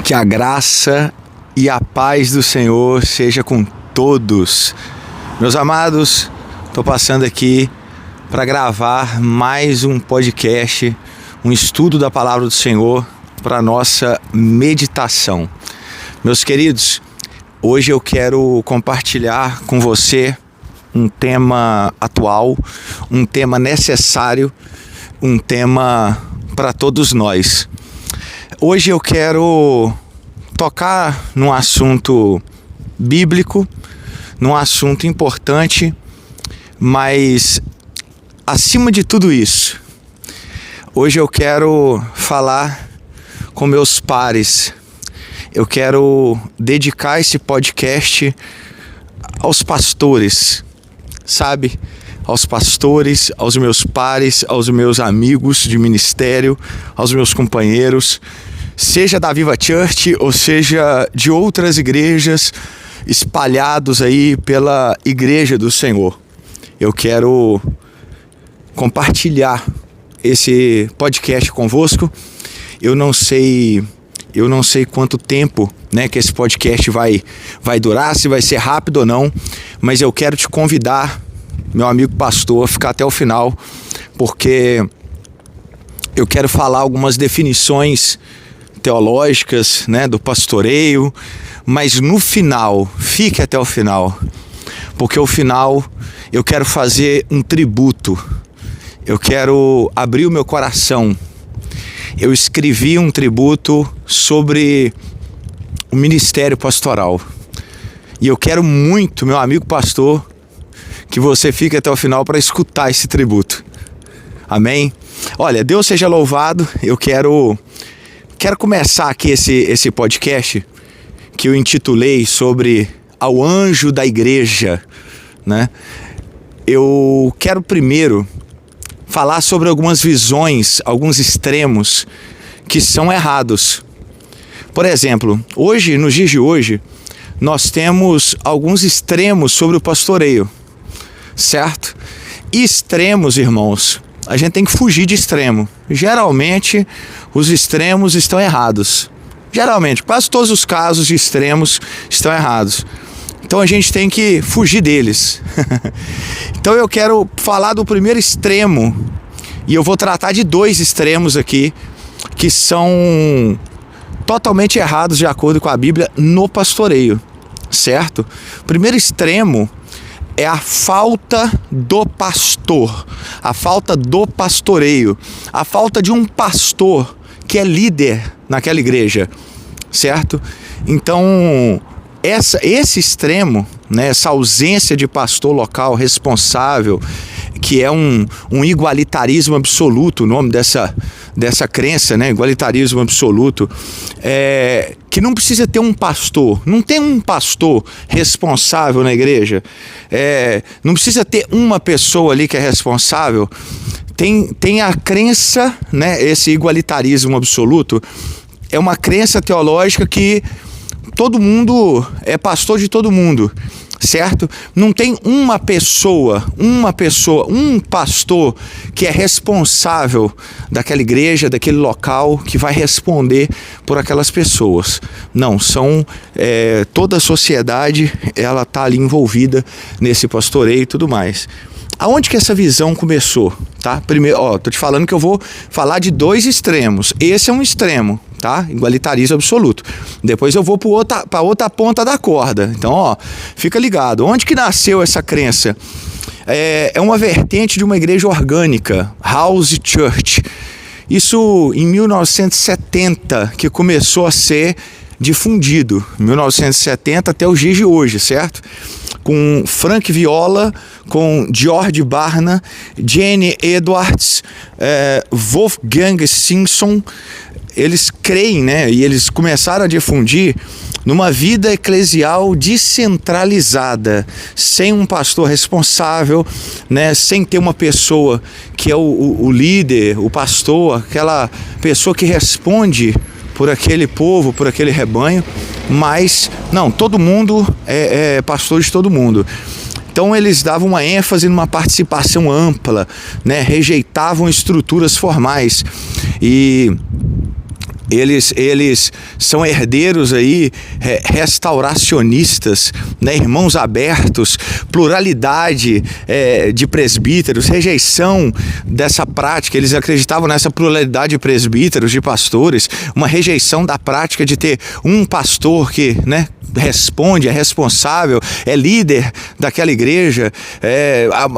Que a graça e a paz do Senhor seja com todos. Meus amados, estou passando aqui para gravar mais um podcast, um estudo da Palavra do Senhor para nossa meditação. Meus queridos, hoje eu quero compartilhar com você um tema atual, um tema necessário, um tema para todos nós. Hoje eu quero tocar num assunto bíblico, num assunto importante, mas acima de tudo isso, hoje eu quero falar com meus pares. Eu quero dedicar esse podcast aos pastores, sabe? Aos pastores, aos meus pares, aos meus amigos de ministério, aos meus companheiros, seja da Viva Church ou seja de outras igrejas espalhados aí pela Igreja do Senhor. Eu quero compartilhar esse podcast convosco. Eu não sei quanto tempo, que esse podcast vai durar, se vai ser rápido ou não, mas eu quero te convidar, meu amigo pastor, a ficar até o final, porque eu quero falar algumas definições teológicas, do pastoreio, mas no final, fique até o final, porque ao final eu quero fazer um tributo, eu quero abrir o meu coração. Eu escrevi um tributo sobre o ministério pastoral. E eu quero muito, meu amigo pastor, que você fique até o final para escutar esse tributo. Amém? Olha, Deus seja louvado. Eu quero começar aqui esse podcast que eu intitulei sobre Ao Anjo da Igreja, Eu quero primeiro falar sobre algumas visões, alguns extremos que são errados. Por exemplo, nos dias de hoje, nós temos alguns extremos sobre o pastoreio, certo? E extremos, irmãos, a gente tem que fugir de extremo. Geralmente, os extremos estão errados. Geralmente, quase todos os casos de extremos estão errados. Então a gente tem que fugir deles. Então eu quero falar do primeiro extremo, e eu vou tratar de dois extremos aqui, que são totalmente errados de acordo com a Bíblia no pastoreio, certo? O primeiro extremo é a falta do pastor, a falta do pastoreio, a falta de um pastor que é líder naquela igreja, certo? Então esse extremo, essa ausência de pastor local responsável, que é um igualitarismo absoluto, o nome dessa crença, igualitarismo absoluto, que não precisa ter um pastor, não tem um pastor responsável na igreja, não precisa ter uma pessoa ali que é responsável. Tem a crença, esse igualitarismo absoluto é uma crença teológica que todo mundo é pastor de todo mundo, certo? Não tem uma pessoa, um pastor que é responsável daquela igreja, daquele local, que vai responder por aquelas pessoas. Não, são toda a sociedade, ela está ali envolvida nesse pastoreio e tudo mais. Aonde que essa visão começou, tá? Primeiro, tô te falando que eu vou falar de dois extremos. Esse é um extremo, tá? Igualitarismo absoluto. Depois eu vou para outra ponta da corda. Então, fica ligado. Onde que nasceu essa crença? É uma vertente de uma igreja orgânica, House Church. Isso em 1970 que começou a ser difundido. 1970 até os dias de hoje, certo? Com Frank Viola, com George Barna, Jenny Edwards, Wolfgang Simpson. Eles creem, e eles começaram a difundir numa vida eclesial descentralizada, sem um pastor responsável, sem ter uma pessoa que é o líder, o pastor, aquela pessoa que responde por aquele povo, por aquele rebanho, mas não, todo mundo é pastor de todo mundo. Então eles davam uma ênfase numa participação ampla, rejeitavam estruturas formais. E Eles são herdeiros aí, restauracionistas, né? Irmãos abertos, pluralidade de presbíteros, rejeição dessa prática. Eles acreditavam nessa pluralidade de presbíteros, de pastores, uma rejeição da prática de ter um pastor que, né, responde, é responsável, é líder daquela igreja.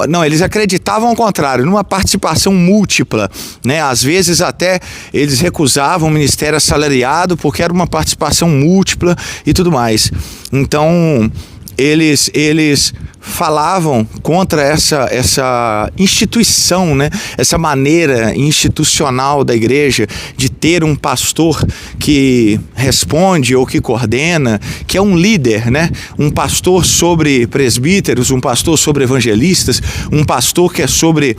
Não, eles acreditavam ao contrário, numa participação múltipla, né? Às vezes até eles recusavam o ministério assalariado porque era uma participação múltipla e tudo mais. Então eles falavam contra essa instituição, né? Essa maneira institucional da igreja de ter um pastor que responde ou que coordena, que é um líder, né? Um pastor sobre presbíteros, um pastor sobre evangelistas, um pastor que é sobre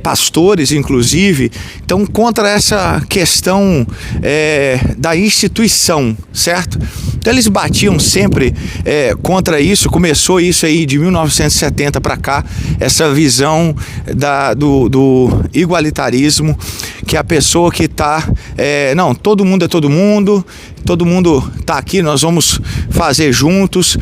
pastores, inclusive. Então, contra essa questão da instituição, certo? Então, eles batiam sempre contra isso. Começou isso aí de 1970 para cá, essa visão do igualitarismo, que a pessoa que está, não, todo mundo é todo mundo está aqui, nós vamos fazer juntos.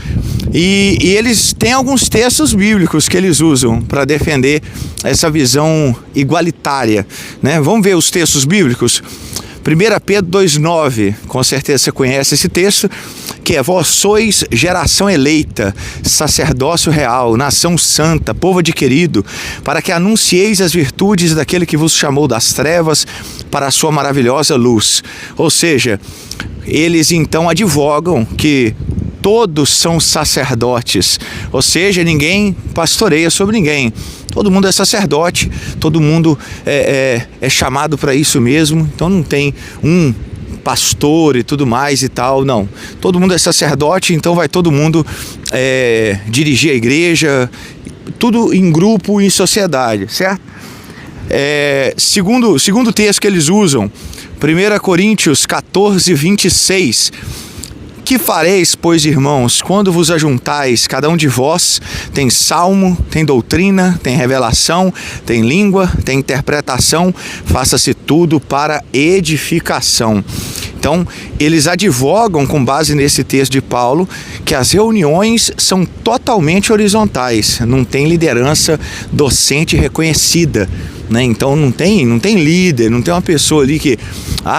E eles têm alguns textos bíblicos que eles usam para defender essa visão igualitária, né? Vamos ver os textos bíblicos? 1 Pedro 2,9, com certeza você conhece esse texto, que é: vós sois geração eleita, sacerdócio real, nação santa, povo adquirido, para que anuncieis as virtudes daquele que vos chamou das trevas para a sua maravilhosa luz. Ou seja, eles então advogam que todos são sacerdotes, ou seja, ninguém pastoreia sobre ninguém. Todo mundo é sacerdote, todo mundo é chamado para isso mesmo. Então não tem um pastor e tudo mais e tal, não. Todo mundo é sacerdote, então vai todo mundo dirigir a igreja, tudo em grupo, em sociedade, certo? Segundo texto que eles usam, 1 Coríntios 14, 26. Que fareis, pois, irmãos, quando vos ajuntais? Cada um de vós tem salmo, tem doutrina, tem revelação, tem língua, tem interpretação. Faça-se tudo para edificação. Então, eles advogam, com base nesse texto de Paulo, que as reuniões são totalmente horizontais. Não tem liderança docente reconhecida, né? Então não tem líder, não tem uma pessoa ali que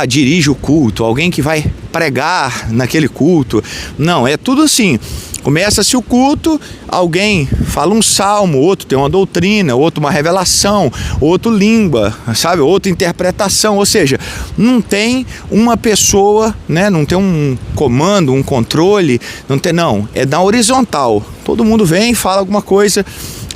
dirige o culto, alguém que vai pregar naquele culto. Não, é tudo assim. Começa-se o culto, alguém fala um salmo, outro tem uma doutrina, outro uma revelação, outro língua, sabe? Outra interpretação. Ou seja, não tem uma pessoa, né? Não tem um comando, um controle, não, é na horizontal. Todo mundo vem, fala alguma coisa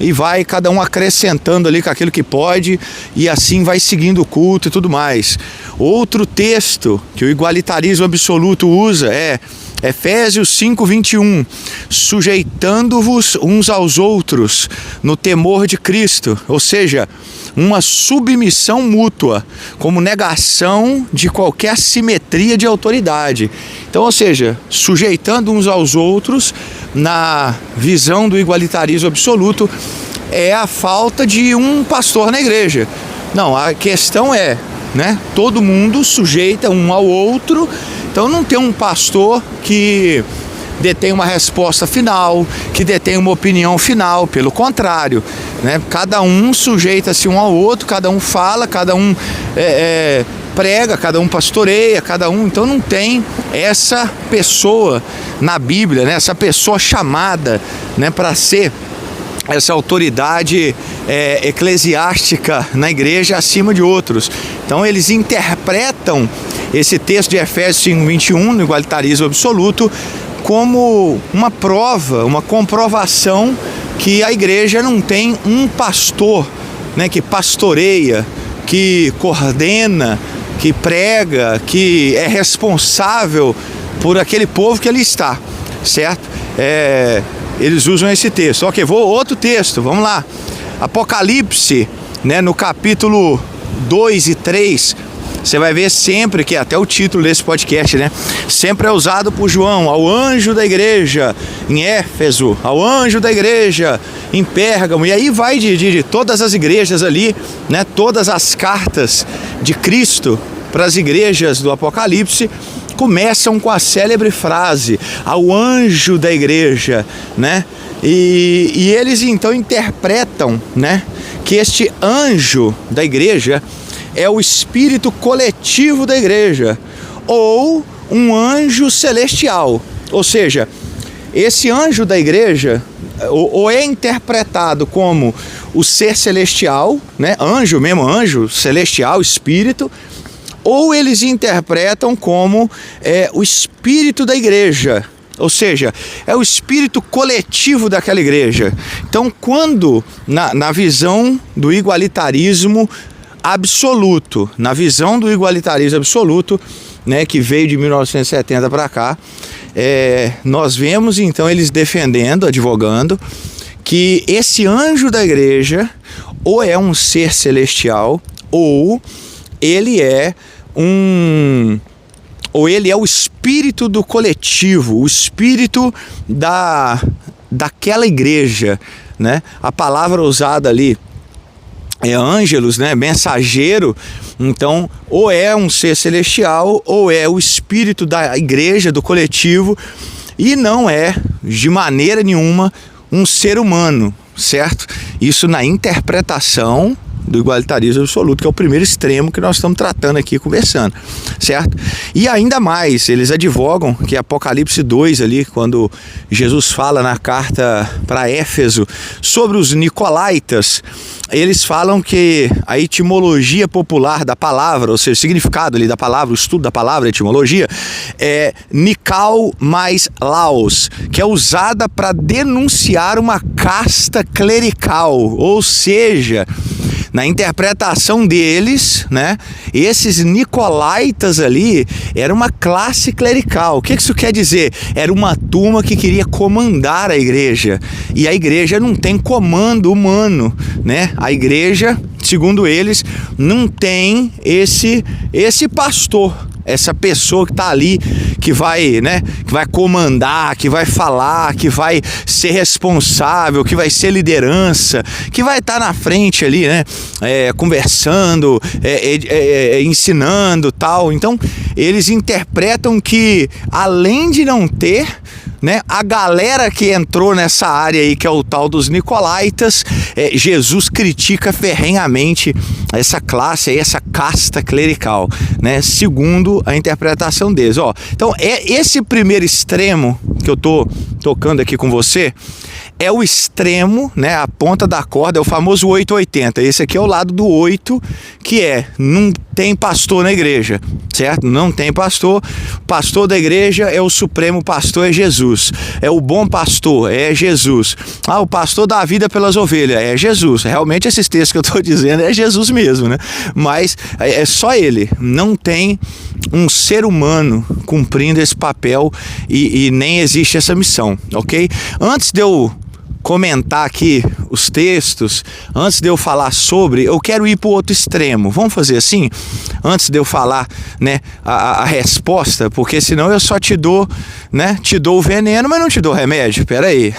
e vai cada um acrescentando ali com aquilo que pode, e assim vai seguindo o culto e tudo mais. Outro texto que o igualitarismo absoluto usa é Efésios 5:21, sujeitando-vos uns aos outros no temor de Cristo, ou seja, uma submissão mútua, como negação de qualquer simetria de autoridade. Então, ou seja, sujeitando uns aos outros, na visão do igualitarismo absoluto, é a falta de um pastor na igreja. Não, a questão é, né, todo mundo sujeita um ao outro. Então não tem um pastor que detém uma resposta final, que detém uma opinião final, pelo contrário, né? Cada um sujeita-se um ao outro, cada um fala, cada um prega, cada um pastoreia, cada um. Então não tem essa pessoa na Bíblia, né? Essa pessoa chamada, né, para ser essa autoridade eclesiástica na igreja acima de outros. Então eles interpretam esse texto de Efésios 5:21, no igualitarismo absoluto, como uma prova, uma comprovação que a igreja não tem um pastor, né, que pastoreia, que coordena, que prega, que é responsável por aquele povo que ali está, certo? Eles usam esse texto. Ok, outro texto, vamos lá. Apocalipse, né, no capítulo 2 e 3, você vai ver sempre que até o título desse podcast, né, sempre é usado por João: ao anjo da igreja em Éfeso, ao anjo da igreja em Pérgamo. E aí vai de todas as igrejas ali, né, todas as cartas de Cristo para as igrejas do Apocalipse começam com a célebre frase: ao anjo da igreja, né? E eles então interpretam, né, que este anjo da igreja é o espírito coletivo da igreja, ou um anjo celestial. Ou seja, esse anjo da igreja ou é interpretado como o ser celestial, né, anjo mesmo, anjo celestial, espírito, ou eles interpretam como o espírito da igreja. Ou seja, é o espírito coletivo daquela igreja. Então, quando na visão do igualitarismo absoluto, né, que veio de 1970 para cá, nós vemos então eles defendendo, advogando, que esse anjo da igreja ou é um ser celestial, ou ele é o espírito do coletivo, o espírito daquela igreja, né? A palavra usada ali é ângelos, né? Mensageiro. Então, ou é um ser celestial, ou é o espírito da igreja, do coletivo, e não é, de maneira nenhuma, um ser humano, certo? Isso na interpretação do igualitarismo absoluto, que é o primeiro extremo que nós estamos tratando aqui, conversando, certo? E ainda mais, eles advogam que Apocalipse 2 ali, quando Jesus fala na carta para Éfeso sobre os nicolaítas, eles falam que a etimologia popular da palavra, ou seja, o significado ali da palavra, o estudo da palavra, a etimologia, é Nikal mais Laos, que é usada para denunciar uma casta clerical, ou seja, na interpretação deles, né, esses nicolaítas ali era uma classe clerical. O que isso quer dizer? Era uma turma que queria comandar a igreja. E a igreja não tem comando humano, né? A igreja, segundo eles, não tem esse pastor, essa pessoa que está ali, que vai, né, que vai comandar, que vai falar, que vai ser responsável, que vai ser liderança, que vai estar na frente ali, né, conversando, ensinando, tal. Então, eles interpretam que, além de não ter, né, a galera que entrou nessa área aí, que é o tal dos nicolaítas, Jesus critica ferrenhamente essa classe aí, essa casta clerical, né, segundo a interpretação deles. Então, esse primeiro extremo que eu tô tocando aqui com você é o extremo, né, a ponta da corda, é o famoso 880. Esse aqui é o lado do 8, que não tem pastor na igreja, certo? Não tem pastor. Pastor da igreja é o supremo pastor, é Jesus. É o bom pastor, é Jesus. O pastor dá a vida pelas ovelhas, é Jesus. Realmente esses textos que eu estou dizendo é Jesus mesmo, né? Mas é só ele. Não tem um ser humano cumprindo esse papel e nem existe essa missão, ok? Antes de eu comentar aqui os textos, antes de eu falar sobre, eu quero ir para o outro extremo. Vamos fazer assim? Antes de eu falar, né, a resposta, porque senão eu só te dou, né, te dou o veneno, mas não te dou o remédio. Pera aí.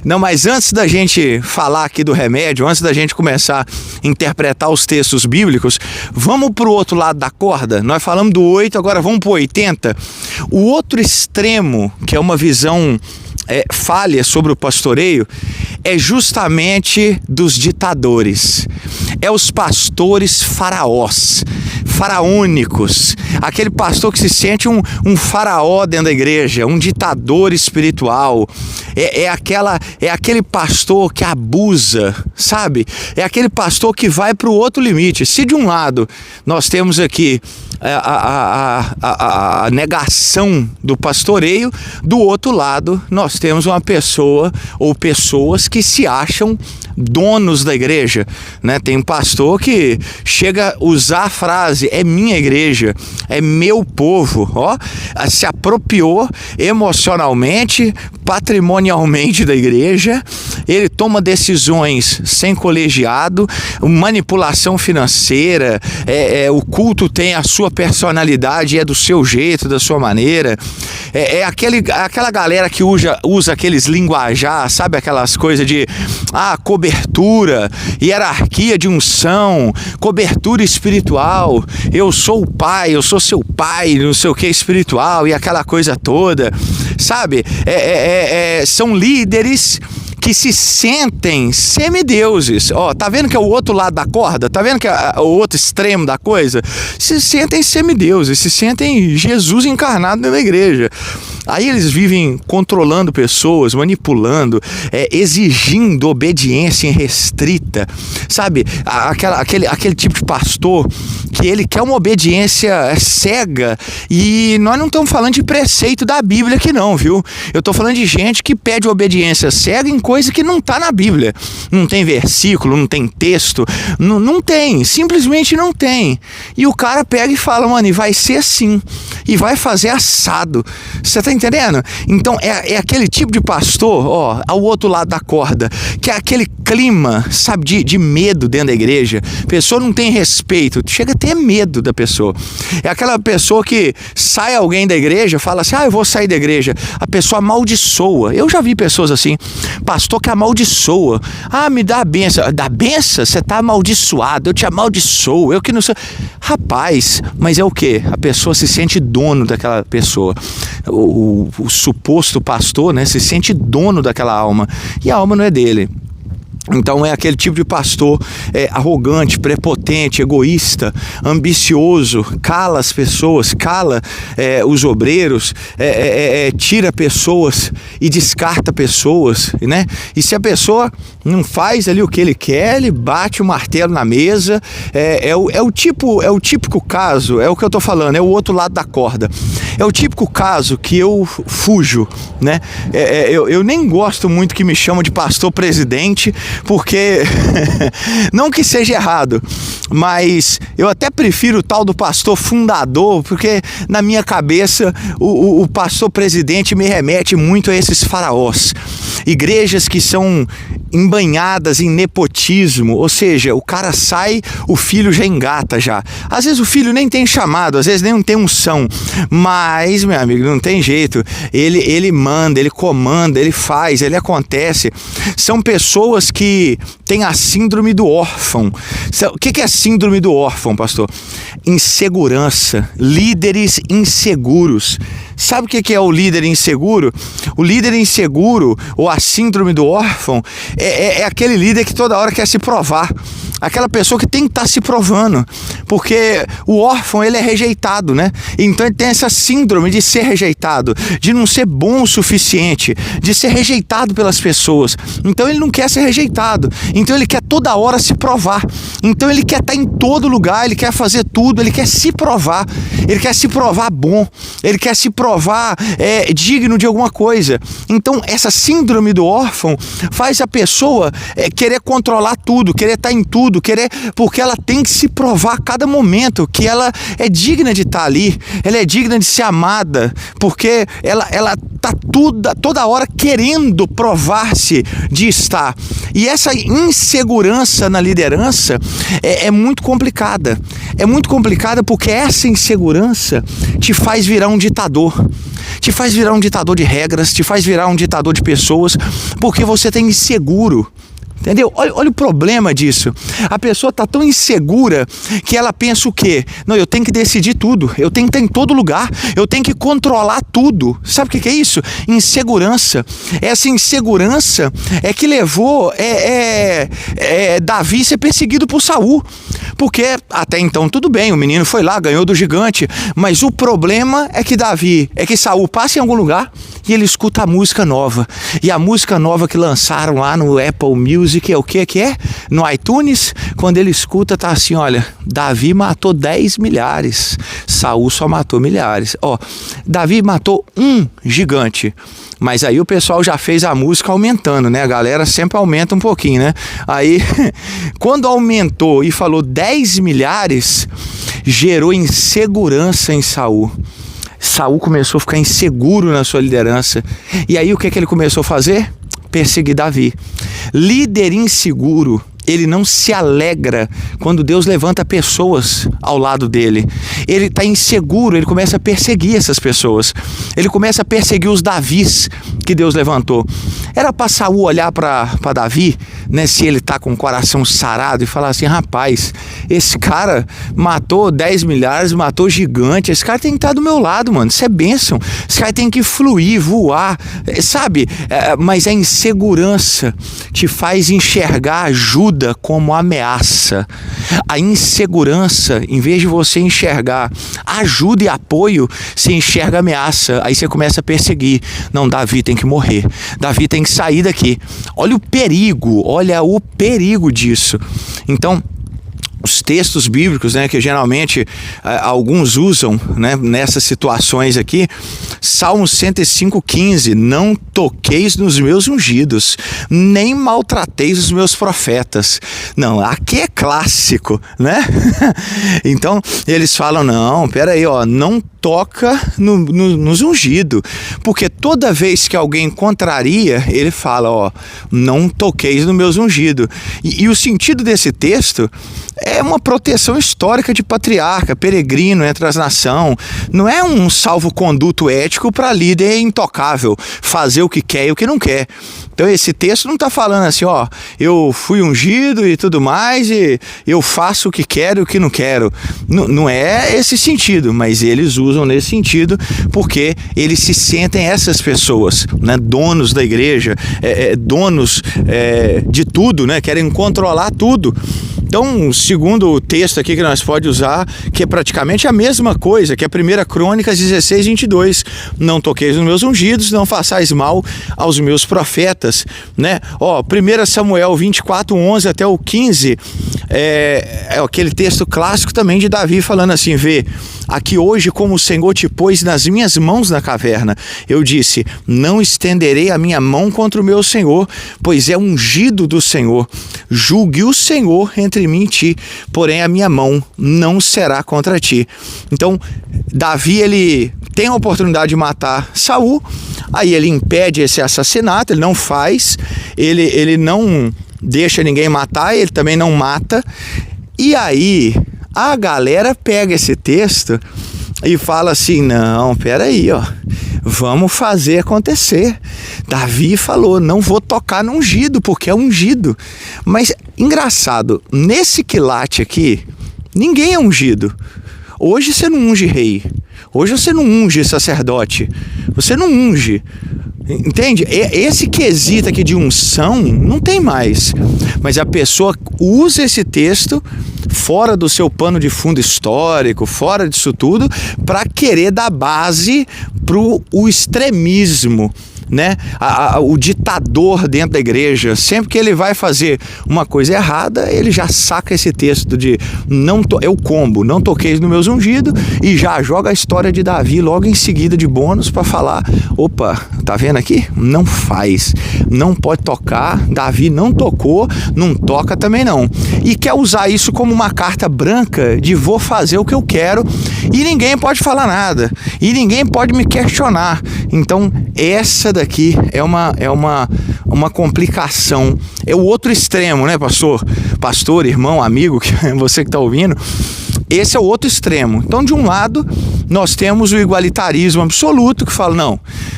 Não, mas antes da gente falar aqui do remédio, antes da gente começar a interpretar os textos bíblicos, vamos para o outro lado da corda. Nós falamos do 8, agora vamos para o 80. O outro extremo, que é uma visão falha sobre o pastoreio, é justamente dos ditadores. É os pastores faraônicos, aquele pastor que se sente um faraó dentro da igreja, um ditador espiritual. É aquele pastor que abusa, sabe? É aquele pastor que vai para o outro limite. Se de um lado nós temos aqui a negação do pastoreio, do outro lado nós temos uma pessoa ou pessoas que se acham donos da igreja, né? Tem um pastor que chega a usar a frase: é minha igreja, é meu povo, se apropriou emocionalmente, patrimonialmente da igreja. Ele toma decisões sem colegiado, manipulação financeira, o culto tem a sua personalidade, é do seu jeito, da sua maneira. aquela galera que usa aqueles linguajar, sabe? Aquelas coisas de cobertura, hierarquia de unção, cobertura espiritual, eu sou o pai, eu sou seu pai, não sei o que espiritual, e aquela coisa toda, sabe? São líderes que se sentem semideuses. Tá vendo que é o outro lado da corda? Tá vendo que é o outro extremo da coisa? Se sentem semideuses, se sentem Jesus encarnado na igreja. Aí eles vivem controlando pessoas, manipulando, exigindo obediência irrestrita, sabe? Aquele tipo de pastor que ele quer uma obediência cega, e nós não estamos falando de preceito da Bíblia aqui não, viu? Eu estou falando de gente que pede obediência cega em coisa que não está na Bíblia. Não tem versículo, não tem texto, não tem, simplesmente não tem. E o cara pega e fala, mano, e vai ser assim, e vai fazer assado. Você tá entendendo? Então é aquele tipo de pastor, ao outro lado da corda, que é aquele clima, sabe, de medo dentro da igreja. A pessoa não tem respeito, chega a ter medo da pessoa. É aquela pessoa que sai alguém da igreja, fala assim, eu vou sair da igreja. A pessoa amaldiçoa. Eu já vi pessoas assim, pastor que amaldiçoa. Me dá a benção. Dá benção? Você tá amaldiçoado, eu te amaldiçoo, eu que não sou. Rapaz, mas é o quê? A pessoa se sente dono daquela pessoa. O suposto pastor, né, se sente dono daquela alma, e a alma não é dele. Então é aquele tipo de pastor arrogante, prepotente, egoísta, ambicioso, cala as pessoas, cala os obreiros, tira pessoas e descarta pessoas, né? E se a pessoa não faz ali o que ele quer, ele bate o martelo na mesa. É o típico caso, é o que eu estou falando, é o outro lado da corda. É o típico caso que eu fujo, né? Eu nem gosto muito que me chamam de pastor presidente, porque não que seja errado, mas eu até prefiro o tal do pastor fundador, porque na minha cabeça o pastor presidente me remete muito a esses faraós, igrejas que são embanhadas em nepotismo, ou seja, o cara sai, o filho já engata já. Às vezes o filho nem tem chamado, às vezes nem não tem unção, mas, meu amigo, não tem jeito. Ele manda, ele comanda, ele faz, ele acontece. São pessoas que têm a síndrome do órfão. O que é a síndrome do órfão, pastor? Insegurança, líderes inseguros. Sabe o que é o líder inseguro? O líder inseguro, ou a síndrome do órfão, é aquele líder que toda hora quer se provar. Aquela pessoa que tem que estar se provando, porque o órfão, ele é rejeitado, né? Então ele tem essa síndrome de ser rejeitado, de não ser bom o suficiente, de ser rejeitado pelas pessoas. Então ele não quer ser rejeitado, então ele quer toda hora se provar. Então ele quer estar em todo lugar, ele quer fazer tudo, ele quer se provar bom, ele quer se provar digno de alguma coisa. Então essa síndrome do órfão faz a pessoa querer controlar tudo, querer estar em tudo, porque ela tem que se provar a cada momento que ela é digna de estar ali, ela é digna de ser amada, porque ela está toda hora querendo provar-se de estar. E essa insegurança na liderança é muito complicada. É muito complicada porque essa insegurança te faz virar um ditador. Te faz virar um ditador de regras, te faz virar um ditador de pessoas, porque você está inseguro. Entendeu? Olha o problema disso. A pessoa está tão insegura que ela pensa o quê? Não, eu tenho que decidir tudo, eu tenho que estar em todo lugar, eu tenho que controlar tudo. Sabe o que é isso? Insegurança. Essa insegurança é que levou Davi a ser perseguido por Saul. Porque até então tudo bem, o menino foi lá, ganhou do gigante, mas o problema é que Saul passa em algum lugar e ele escuta a música nova. E a música nova que lançaram lá no Apple Music é o que é? No iTunes, quando ele escuta, tá assim, olha, Davi matou 10 milhares, Saul só matou milhares. Davi matou um gigante. Mas aí o pessoal já fez a música aumentando, né? A galera sempre aumenta um pouquinho, né? Aí, quando aumentou e falou 10 milhares, gerou insegurança em Saul. Saul começou a ficar inseguro na sua liderança. E aí o que ele começou a fazer? Perseguir Davi. Líder inseguro, ele não se alegra quando Deus levanta pessoas ao lado dele. Ele está inseguro, ele começa a perseguir essas pessoas. Ele começa a perseguir os Davis que Deus levantou. Era para Saul olhar para Davi, né, se ele está com o coração sarado, e falar assim: rapaz, esse cara matou 10 milhares, matou gigante, esse cara tem que estar do meu lado, mano, isso é bênção. Esse cara tem que fluir, voar, sabe? Mas a insegurança te faz enxergar ajuda como ameaça. A insegurança, em vez de você enxergar ajuda e apoio, você enxerga ameaça. Aí você começa a perseguir. Não, Davi tem que morrer. Davi tem que sair daqui. Olha o perigo disso. Então, os textos bíblicos, né, que geralmente alguns usam, né, nessas situações aqui, Salmo 105:15, não toqueis nos meus ungidos, nem maltrateis os meus profetas. Não, aqui é clássico, né? Então, eles falam, não, peraí, não toca nos ungidos, porque toda vez que alguém contraria, ele fala, não toqueis nos meus ungidos. E o sentido desse texto é uma proteção histórica de patriarca, peregrino entre as nações. Não é um salvo-conduto ético para líder intocável, fazer o que quer e o que não quer. Então esse texto não está falando assim, eu fui ungido e tudo mais, e eu faço o que quero e o que não quero. Não é esse sentido, mas eles usam nesse sentido porque eles se sentem essas pessoas, né, donos da igreja, donos de tudo, né, querem controlar tudo. Então, segundo o texto aqui que nós podemos usar, que é praticamente a mesma coisa, que é 1 Crônicas 16:22. Não toqueis nos meus ungidos, não façais mal aos meus profetas, né? 1 Samuel 24:11 até o 15, é aquele texto clássico também de Davi falando assim, vê, aqui hoje como o Senhor te pôs nas minhas mãos na caverna, eu disse, não estenderei a minha mão contra o meu Senhor, pois é ungido do Senhor. Julgue o Senhor entre mim e ti, porém a minha mão não será contra ti. Então, Davi, ele tem a oportunidade de matar Saul, aí ele impede esse assassinato, ele não faz, ele não deixa ninguém matar, ele também não mata, e aí a galera pega esse texto e fala assim, não, peraí, vamos fazer acontecer. Davi falou, não vou tocar no ungido, porque é ungido. Mas, engraçado, nesse quilate aqui, ninguém é ungido. Hoje você não unge rei. Hoje você não unge sacerdote. Você não unge. Entende? Esse quesito aqui de unção não tem mais. Mas a pessoa usa esse texto fora do seu pano de fundo histórico, fora disso tudo, para querer dar base para o extremismo, né? O ditador dentro da igreja, sempre que ele vai fazer uma coisa errada, ele já saca esse texto de é o combo, não toqueis nos meus ungidos, e já joga a história de Davi logo em seguida de bônus para falar, opa, tá vendo aqui? Não faz, não pode tocar, Davi não tocou, não toca também não. E quer usar isso como uma carta branca de vou fazer o que eu quero e ninguém pode falar nada, e ninguém pode me questionar. Então essa daqui é uma complicação, é o outro extremo, né, pastor, irmão, amigo, você que está ouvindo, esse é o outro extremo. Então, de um lado, nós temos o igualitarismo absoluto, que fala,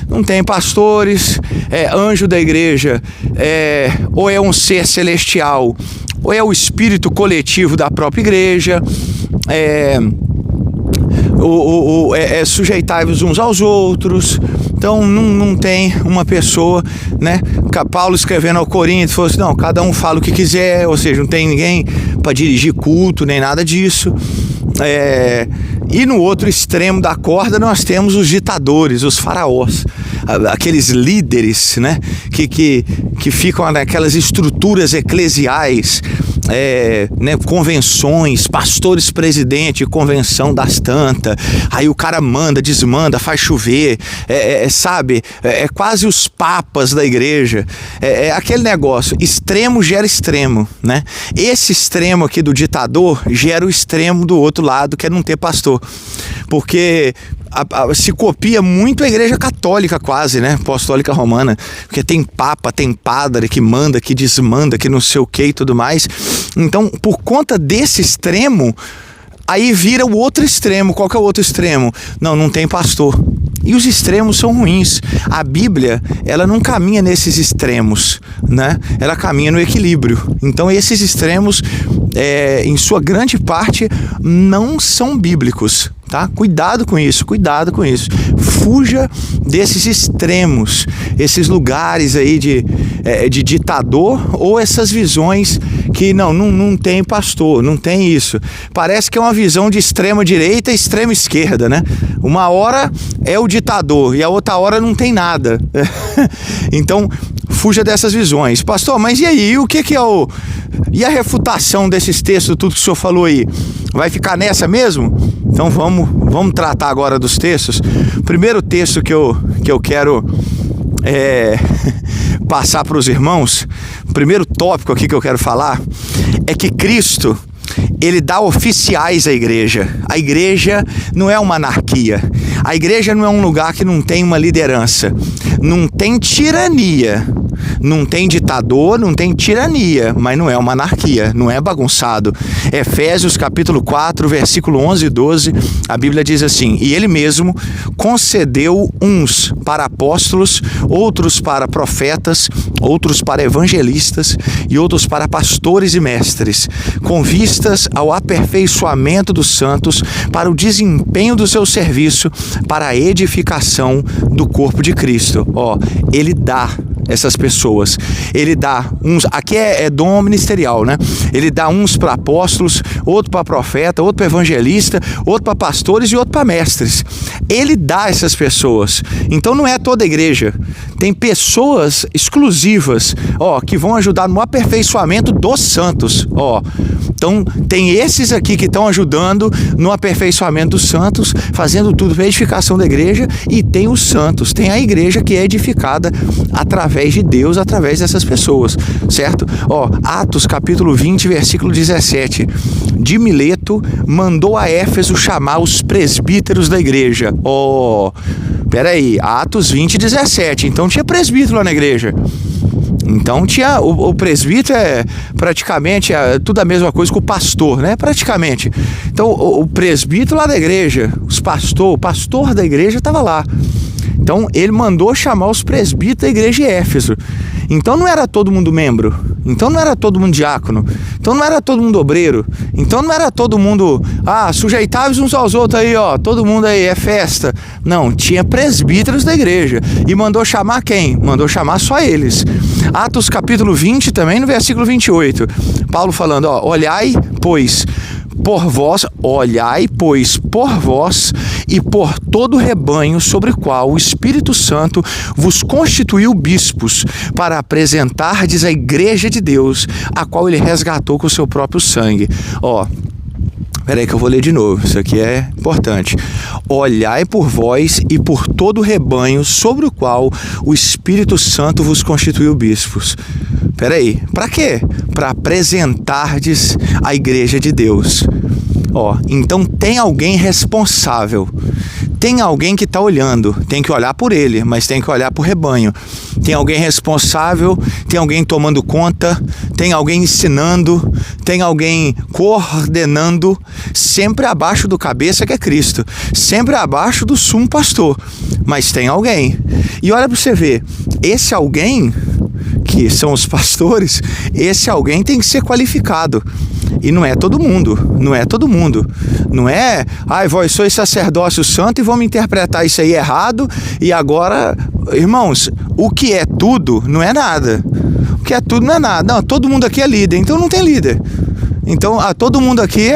não tem pastores, anjo da igreja, ou é um ser celestial, ou é o espírito coletivo da própria igreja, sujeitai-vos uns aos outros. Então não tem uma pessoa, né? Paulo escrevendo ao Coríntios falou assim, não, cada um fala o que quiser, ou seja, não tem ninguém para dirigir culto, nem nada disso. E no outro extremo da corda nós temos os ditadores, os faraós, aqueles líderes, né? Que ficam naquelas estruturas eclesiais, né, convenções, pastores presidente, convenção das tantas, aí o cara manda, desmanda, faz chover, sabe, quase os papas da igreja, aquele negócio, extremo gera extremo, né? Esse extremo aqui do ditador gera o extremo do outro lado, que é não ter pastor, porque se copia muito a Igreja Católica quase, né? Apostólica Romana, porque tem papa, tem padre que manda, que desmanda, que não sei o que e tudo mais. Então, por conta desse extremo, aí vira o outro extremo. Qual que é o outro extremo? Não tem pastor. E os extremos são ruins. A Bíblia, ela não caminha nesses extremos, né? Ela caminha no equilíbrio. Então esses extremos, em sua grande parte, não são bíblicos, tá? Cuidado com isso, cuidado com isso. Fuja desses extremos, esses lugares aí de ditador, ou essas visões que não tem pastor, não tem isso. Parece que é uma visão de extrema direita e extrema esquerda, né? Uma hora é o ditador e a outra hora não tem nada. Então, fuja dessas visões. Pastor, mas e aí? O que é e a refutação desses textos, tudo que o senhor falou aí? Vai ficar nessa mesmo? Então vamos tratar agora dos textos. O primeiro texto que eu quero passar para os irmãos, o primeiro tópico aqui que eu quero falar, é que Cristo, ele dá oficiais à igreja. A igreja não é uma anarquia. A igreja não é um lugar que não tem uma liderança. Não tem tirania. Não tem ditador, não tem tirania, mas não é uma anarquia, não é bagunçado. Efésios capítulo 4, versículo 11 e 12, a Bíblia diz assim: e ele mesmo concedeu uns para apóstolos, outros para profetas, outros para evangelistas e outros para pastores e mestres, com vistas ao aperfeiçoamento dos santos, para o desempenho do seu serviço, para a edificação do corpo de Cristo. Ele dá essas pessoas, ele dá uns, aqui é dom ministerial, né? Ele dá uns para apóstolos, outro para profeta, outro para evangelista, outro para pastores e outro para mestres. Ele dá essas pessoas. Então não é toda a igreja. Tem pessoas exclusivas, que vão ajudar no aperfeiçoamento dos santos, Então tem esses aqui que estão ajudando no aperfeiçoamento dos santos, fazendo tudo para a edificação da igreja, e tem os santos, tem a igreja que é edificada através de Deus, através dessas pessoas, certo? Atos capítulo 20, versículo 17. De Mileto mandou a Éfeso chamar os presbíteros da igreja. Peraí, Atos 20, 17. Então tinha presbítero lá na igreja. Então tinha o presbítero praticamente tudo a mesma coisa que o pastor, né? Praticamente. Então o presbítero lá da igreja, o pastor da igreja estava lá. Então ele mandou chamar os presbíteros da igreja de Éfeso. Então não era todo mundo membro, então não era todo mundo diácono, então não era todo mundo obreiro, então não era todo mundo, sujeitáveis uns aos outros aí, todo mundo aí, é festa. Não, tinha presbíteros da igreja. E mandou chamar quem? Mandou chamar só eles. Atos capítulo 20 também, no versículo 28. Paulo falando, olhai, pois por vós e por todo o rebanho sobre o qual o Espírito Santo vos constituiu bispos, para apresentardes a igreja de Deus, a qual ele resgatou com o seu próprio sangue. Peraí que eu vou ler de novo, isso aqui é importante. Olhai por vós e por todo o rebanho sobre o qual o Espírito Santo vos constituiu bispos. Peraí, para quê? Para apresentardes a igreja de Deus. Então tem alguém responsável, tem alguém que está olhando, tem que olhar por ele, mas tem que olhar por rebanho. Tem alguém responsável, tem alguém tomando conta, tem alguém ensinando, tem alguém coordenando, sempre abaixo do cabeça que é Cristo, sempre abaixo do sumo pastor, mas tem alguém. E olha para você ver, esse alguém, que são os pastores, esse alguém tem que ser qualificado. E não é todo mundo, não é todo mundo. Não é, vós sois sacerdócio santo e vamos interpretar isso aí errado, e agora, irmãos, o que é tudo não é nada. O que é tudo não é nada. Não, todo mundo aqui é líder, então não tem líder. Então, todo mundo aqui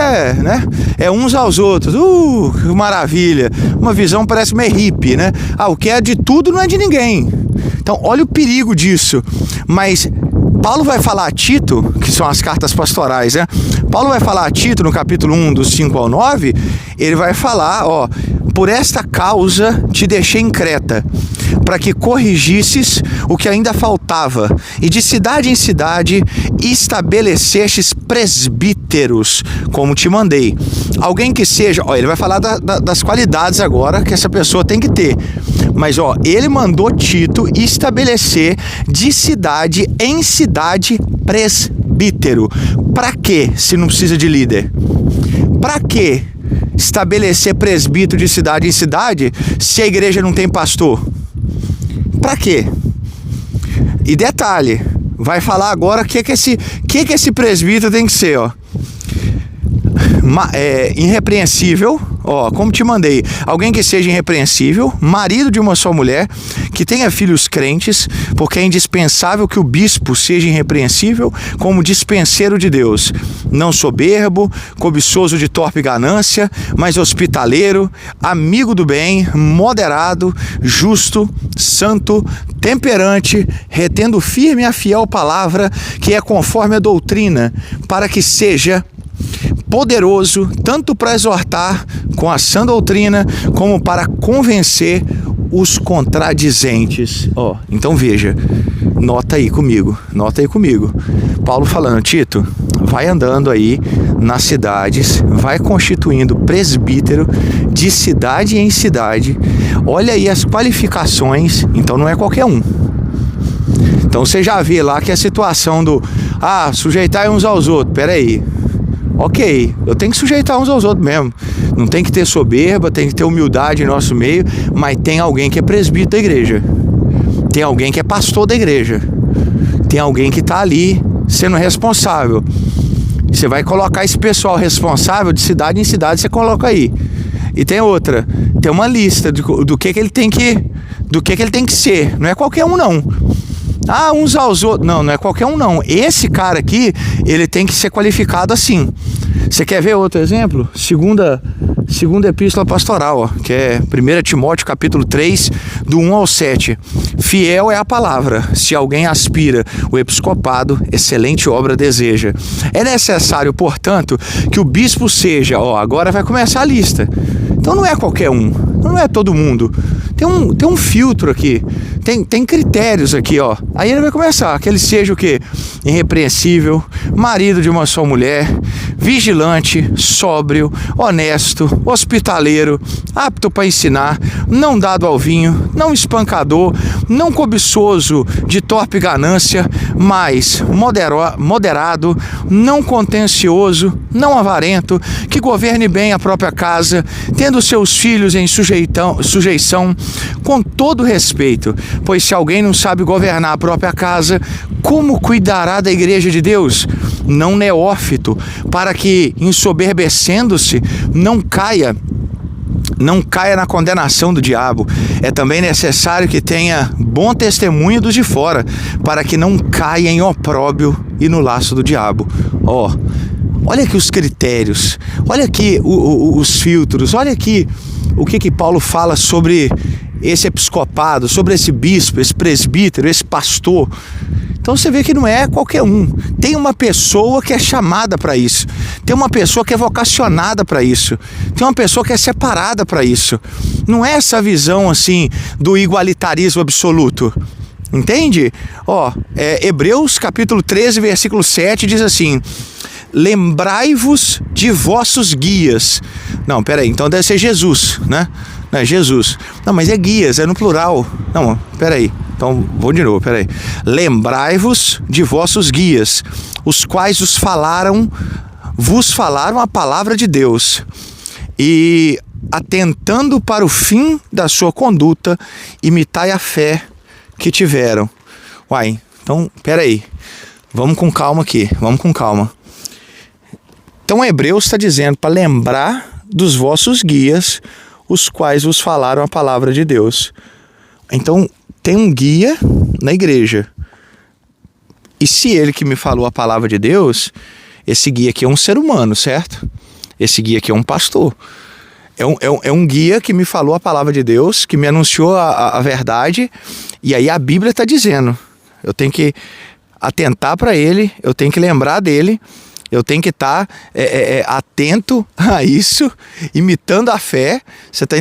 é uns aos outros. Que maravilha. Uma visão parece meio hippie, né? O que é de tudo não é de ninguém. Então, olha o perigo disso. Mas Paulo vai falar a Tito, que são as cartas pastorais, né? Paulo vai falar a Tito no capítulo 1, dos 5 ao 9, ele vai falar, por esta causa te deixei em Creta, para que corrigisses o que ainda faltava, e de cidade em cidade estabelecestes presbíteros, como te mandei. Alguém que seja, ele vai falar das qualidades agora que essa pessoa tem que ter. Mas ele mandou Tito estabelecer de cidade em cidade presbítero. Para quê, se não precisa de líder? Para quê estabelecer presbítero de cidade em cidade se a igreja não tem pastor? Para quê? E detalhe, vai falar agora o que esse presbítero tem que ser, irrepreensível, como te mandei, alguém que seja irrepreensível, marido de uma só mulher, que tenha filhos crentes, porque é indispensável que o bispo seja irrepreensível como dispenseiro de Deus, não soberbo, cobiçoso de torpe ganância, mas hospitaleiro, amigo do bem, moderado, justo, santo, temperante, retendo firme a fiel palavra, que é conforme a doutrina, para que seja poderoso tanto para exortar com a sã doutrina, como para convencer os contradizentes. Então veja, nota aí comigo. Paulo falando: Tito, vai andando aí nas cidades, vai constituindo presbítero de cidade em cidade. Olha aí as qualificações, então não é qualquer um. Então você já vê lá que a situação do sujeitar uns aos outros, peraí. Ok, eu tenho que sujeitar uns aos outros mesmo. Não tem que ter soberba, tem que ter humildade em nosso meio, mas tem alguém que é presbítero da igreja. Tem alguém que é pastor da igreja. Tem alguém que está ali sendo responsável. Você vai colocar esse pessoal responsável de cidade em cidade, você coloca aí. E tem outra, tem uma lista do que ele tem que ser. Não é qualquer um não. Uns aos outros. Não é qualquer um não. Esse cara aqui, ele tem que ser qualificado assim. Você quer ver outro exemplo? Segunda epístola pastoral, que é 1 Timóteo capítulo 3, do 1 ao 7. Fiel é a palavra, se alguém aspira o episcopado, excelente obra deseja. É necessário, portanto, que o bispo seja, agora vai começar a lista. Então não é qualquer um, não é todo mundo. Tem um filtro aqui, tem critérios aqui, Aí ele vai começar, que ele seja o quê? Irrepreensível, marido de uma só mulher, vigilante, sóbrio, honesto, hospitaleiro, apto para ensinar, não dado ao vinho, não espancador, não cobiçoso de torpe ganância, mas moderado, não contencioso, não avarento, que governe bem a própria casa, tendo seus filhos em sujeição, com todo respeito, pois se alguém não sabe governar a própria casa, como cuidará da igreja de Deus? Não neófito, para que, ensoberbecendo-se, não caia na condenação do diabo. É também necessário que tenha bom testemunho dos de fora, para que não caia em opróbrio e no laço do diabo. Olha aqui os critérios, olha aqui os filtros, olha aqui o que Paulo fala sobre esse episcopado, sobre esse bispo, esse presbítero, esse pastor. Então você vê que não é qualquer um. Tem uma pessoa que é chamada para isso. Tem uma pessoa que é vocacionada para isso. Tem uma pessoa que é separada para isso. Não é essa visão assim do igualitarismo absoluto. Entende? Hebreus capítulo 13, versículo 7 diz assim: lembrai-vos de vossos guias. Não, peraí, então deve ser Jesus, né? Não é Jesus. Não, mas é guias, é no plural. Não, peraí. Então, vou de novo, peraí. Lembrai-vos de vossos guias, os quais vos falaram a palavra de Deus, e atentando para o fim da sua conduta, imitai a fé que tiveram. Então, peraí. Vamos com calma aqui, Então, Hebreus está dizendo para lembrar dos vossos guias, os quais vos falaram a palavra de Deus. Então, tem um guia na igreja. E se ele que me falou a palavra de Deus, esse guia aqui é um ser humano, certo? Esse guia aqui é um pastor. É um guia que me falou a palavra de Deus, que me anunciou a verdade. E aí a Bíblia está dizendo, eu tenho que atentar para ele, eu tenho que lembrar dele, eu tenho que estar atento a isso, imitando a fé.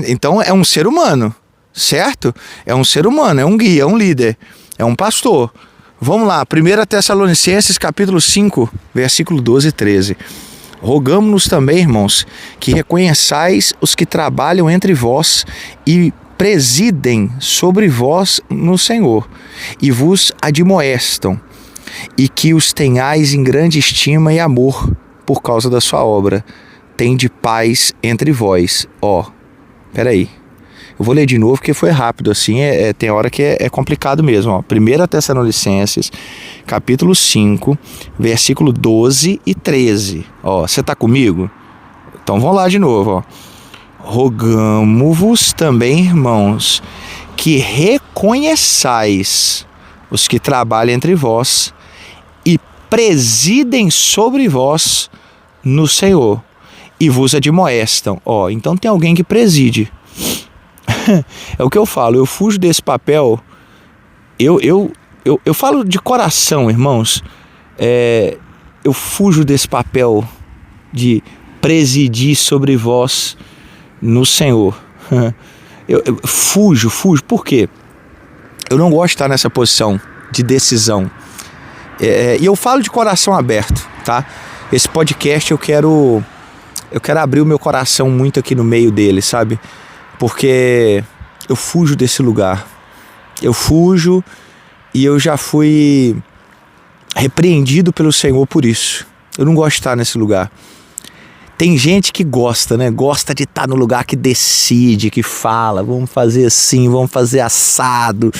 Então é um ser humano. certo? É um ser humano, é um guia, é um líder, é um pastor. Vamos lá, 1 Tessalonicenses capítulo 5, versículo 12 e 13. Rogamo-nos também, irmãos, que reconheçais os que trabalham entre vós e presidem sobre vós no Senhor, e vos admoestam, e que os tenhais em grande estima e amor por causa da sua obra. Tende paz entre vós. Peraí. Eu vou ler de novo porque foi rápido assim, tem hora que é complicado mesmo. 1 Tessalonicenses, capítulo 5, versículo 12 e 13. Você está comigo? Então vamos lá de novo. Rogamo-vos também, irmãos, que reconheçais os que trabalham entre vós e presidem sobre vós no Senhor e vos admoestam. Então tem alguém que preside. É o que eu falo, eu fujo desse papel, eu falo de coração, irmãos, eu fujo desse papel de presidir sobre vós no Senhor. Eu fujo, por quê? Eu não gosto de estar nessa posição de decisão, e eu falo de coração aberto, tá? Esse podcast eu quero abrir o meu coração muito aqui no meio dele, sabe? Porque eu fujo desse lugar, eu fujo e eu já fui repreendido pelo Senhor por isso. Eu não gosto de estar nesse lugar. Tem gente que gosta, né? Gosta de estar no lugar que decide, que fala, vamos fazer assim, vamos fazer assado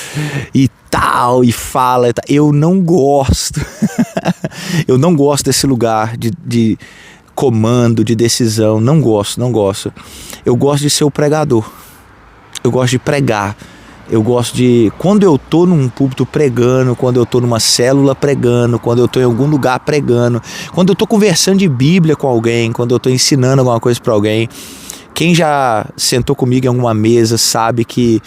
e tal, e fala. Eu não gosto. Eu não gosto desse lugar de comando, de decisão. Não gosto. Eu gosto de ser o pregador. Eu gosto de pregar. Eu gosto de... Quando eu tô num púlpito pregando, quando eu tô numa célula pregando, quando eu tô em algum lugar pregando, quando eu tô conversando de Bíblia com alguém, quando eu tô ensinando alguma coisa para alguém. Quem já sentou comigo em alguma mesa sabe que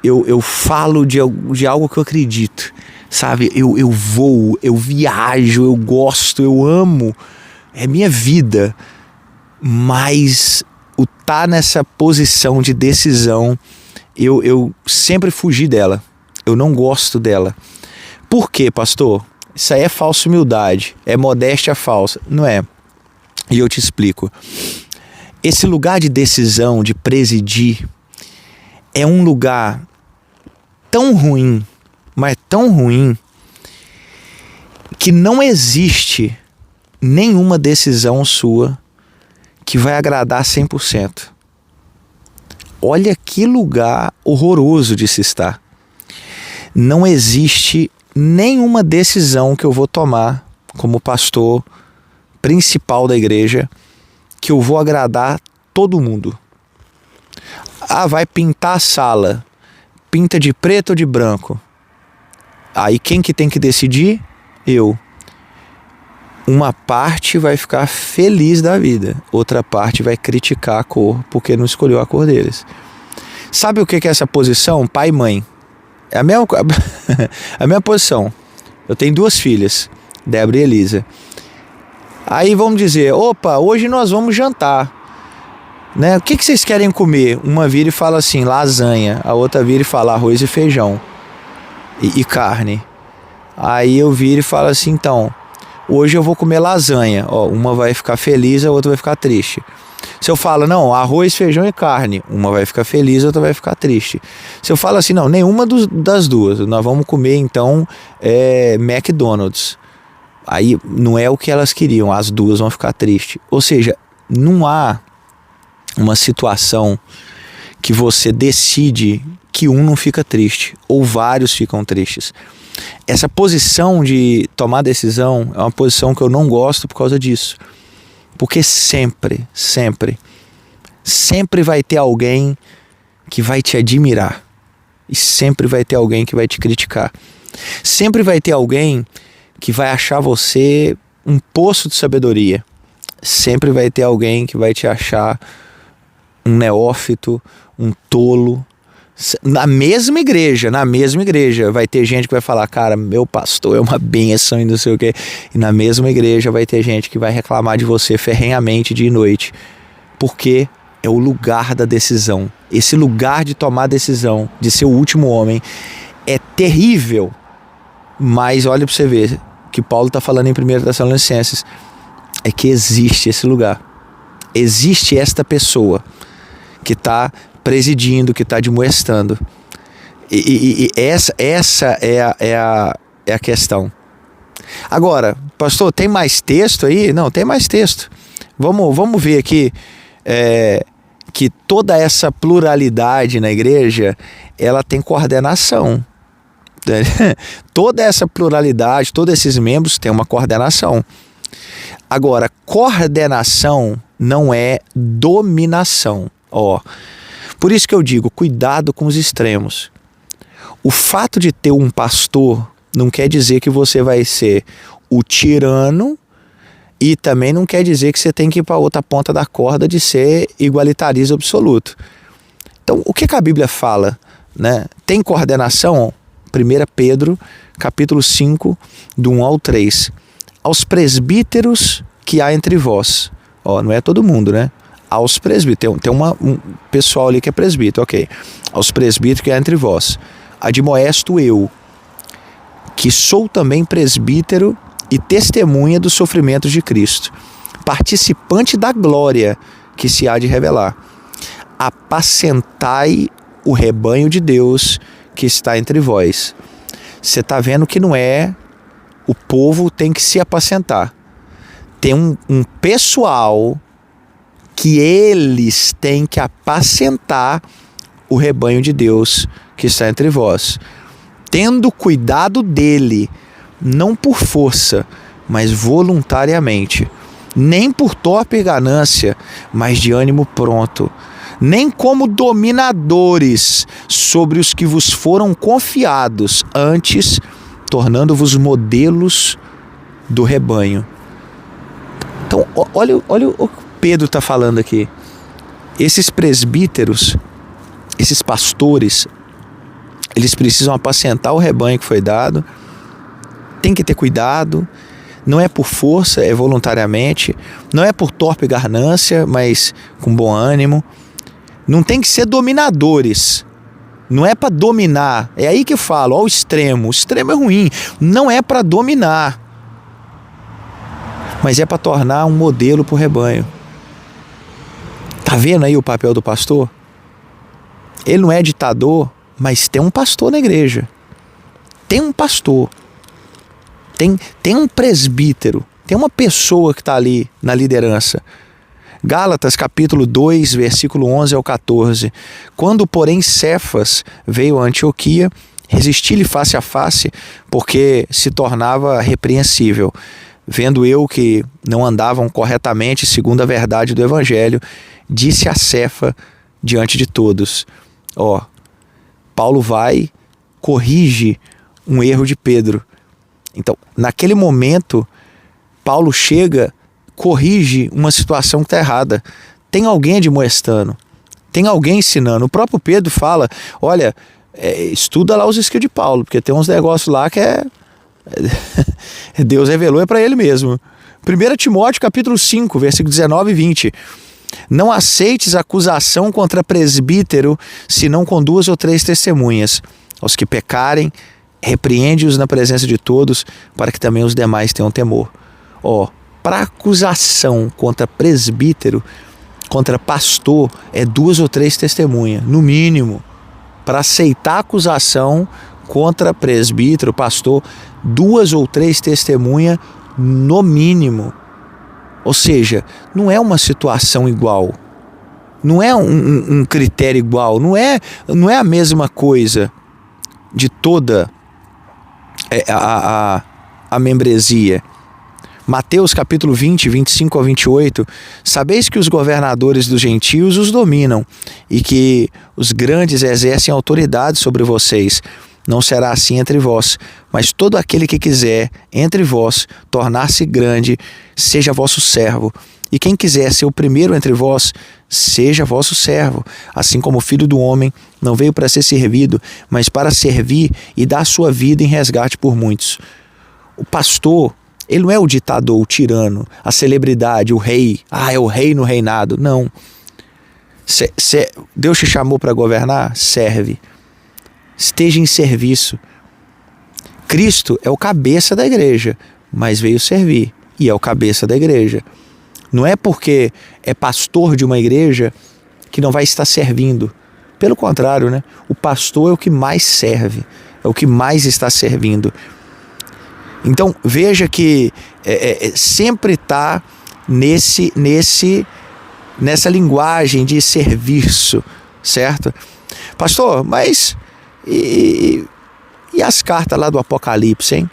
eu falo de algo que eu acredito, sabe? Eu voo, eu viajo, eu gosto, eu amo. É minha vida. Mas o estar nessa posição de decisão, eu sempre fugi dela. Eu não gosto dela. Por quê, pastor? Isso aí é falsa humildade, é modéstia falsa. Não é. E eu te explico. Esse lugar de decisão, de presidir, é um lugar tão ruim, mas tão ruim, que não existe nenhuma decisão sua que vai agradar 100%. Olha que lugar horroroso de se estar. Não existe nenhuma decisão que eu vou tomar como pastor principal da igreja que eu vou agradar todo mundo. Vai pintar a sala. Pinta de preto ou de branco? Aí quem que tem que decidir? Eu. Uma parte vai ficar feliz da vida, outra parte vai criticar a cor porque não escolheu a cor deles. Sabe o que é essa posição? Pai e mãe. É a mesma posição. Eu tenho 2 filhas, Débora e Elisa. Aí vamos dizer, hoje nós vamos jantar, né? O que vocês querem comer? Uma vira e fala assim, lasanha. A outra vira e fala arroz e feijão e carne. Aí eu viro e falo assim, então, hoje eu vou comer lasanha. Uma vai ficar feliz, a outra vai ficar triste. Se eu falo, não, arroz, feijão e carne, uma vai ficar feliz, a outra vai ficar triste. Se eu falo assim, não, nenhuma das duas, nós vamos comer então McDonald's. Aí não é o que elas queriam, as duas vão ficar tristes. Ou seja, não há uma situação que você decide que um não fica triste, ou vários ficam tristes. Essa posição de tomar decisão é uma posição que eu não gosto por causa disso. Porque sempre vai ter alguém que vai te admirar. E sempre vai ter alguém que vai te criticar. Sempre vai ter alguém que vai achar você um poço de sabedoria. Sempre vai ter alguém que vai te achar um neófito, um tolo. Na mesma igreja, vai ter gente que vai falar, cara, meu pastor é uma bênção e não sei o quê. E na mesma igreja vai ter gente que vai reclamar de você ferrenhamente dia e noite. Porque é o lugar da decisão. Esse lugar de tomar decisão, de ser o último homem, é terrível. Mas olha para você ver, que Paulo está falando em 1 Tessalonicenses, é que existe esse lugar. Existe esta pessoa que está presidindo, que está admoestando. E essa é a questão. Agora, pastor, tem mais texto aí? Não, tem mais texto. Vamos ver aqui que toda essa pluralidade na igreja, ela tem coordenação. Toda essa pluralidade, todos esses membros têm uma coordenação. Agora, coordenação não é dominação. Por isso que eu digo, cuidado com os extremos. O fato de ter um pastor não quer dizer que você vai ser o tirano e também não quer dizer que você tem que ir para outra ponta da corda de ser igualitarista absoluto. Então, o que a Bíblia fala, né? Tem coordenação? 1 Pedro, capítulo 5, do 1 ao 3. Aos presbíteros que há entre vós. Não é todo mundo, né? Aos presbíteros. Tem um pessoal ali que é presbítero, ok. Aos presbíteros que há entre vós. Admoesto eu, que sou também presbítero e testemunha dos sofrimentos de Cristo, participante da glória que se há de revelar. Apacentai o rebanho de Deus que está entre vós. Você está vendo que não é o povo tem que se apacentar. Tem um pessoal que eles têm que apacentar o rebanho de Deus que está entre vós, tendo cuidado dele, não por força, mas voluntariamente, nem por torpe ganância, mas de ânimo pronto, nem como dominadores sobre os que vos foram confiados, antes tornando-vos modelos do rebanho. Então, olha o que Pedro está falando aqui. Esses presbíteros, esses pastores, eles precisam apacentar o rebanho que foi dado, tem que ter cuidado, não é por força, é voluntariamente, não é por torpe ganância, mas com bom ânimo. Não tem que ser dominadores, não é para dominar, é aí que eu falo, o extremo é ruim, não é para dominar, mas é para tornar um modelo para o rebanho. Tá vendo aí o papel do pastor? Ele não é ditador, mas tem um pastor na igreja, tem um pastor, tem um presbítero, tem uma pessoa que está ali na liderança. Gálatas capítulo 2, versículo 11 ao 14. Quando, porém, Cefas veio a Antioquia, resisti-lhe face a face, porque se tornava repreensível. Vendo eu que não andavam corretamente segundo a verdade do evangelho, disse a Cefa diante de todos. Paulo vai, corrige um erro de Pedro. Então, naquele momento, Paulo chega, corrige uma situação que está errada. Tem alguém admoestando, tem alguém ensinando. O próprio Pedro fala, olha, estuda lá os escritos de Paulo, porque tem uns negócios lá que Deus revelou, é para ele mesmo. 1 Timóteo capítulo 5, versículo 19 e 20. Não aceites acusação contra presbítero, senão com 2 ou 3 testemunhas. Aos que pecarem, repreende-os na presença de todos, para que também os demais tenham temor. Para acusação contra presbítero, contra pastor, é 2 ou 3 testemunhas, no mínimo. Para aceitar a acusação contra presbítero, pastor, 2 ou 3 testemunhas, no mínimo. Ou seja, não é uma situação igual, não é um critério igual, não é a mesma coisa de toda a membresia. Mateus capítulo 20, 25 a 28, sabeis que os governadores dos gentios os dominam e que os grandes exercem autoridade sobre vocês. Não será assim entre vós, mas todo aquele que quiser entre vós tornar-se grande, seja vosso servo. E quem quiser ser o primeiro entre vós, seja vosso servo. Assim como o Filho do Homem não veio para ser servido, mas para servir e dar sua vida em resgate por muitos. O pastor, ele não é o ditador, o tirano, a celebridade, o rei. É o rei no reinado. Não. Deus te chamou para governar? Serve. Esteja em serviço. Cristo é o cabeça da igreja, mas veio servir e é o cabeça da igreja. Não é porque é pastor de uma igreja que não vai estar servindo. Pelo contrário, né? O pastor é o que mais serve, é o que mais está servindo. Então veja que sempre está nessa linguagem de serviço, certo? Pastor, mas e as cartas lá do Apocalipse, hein?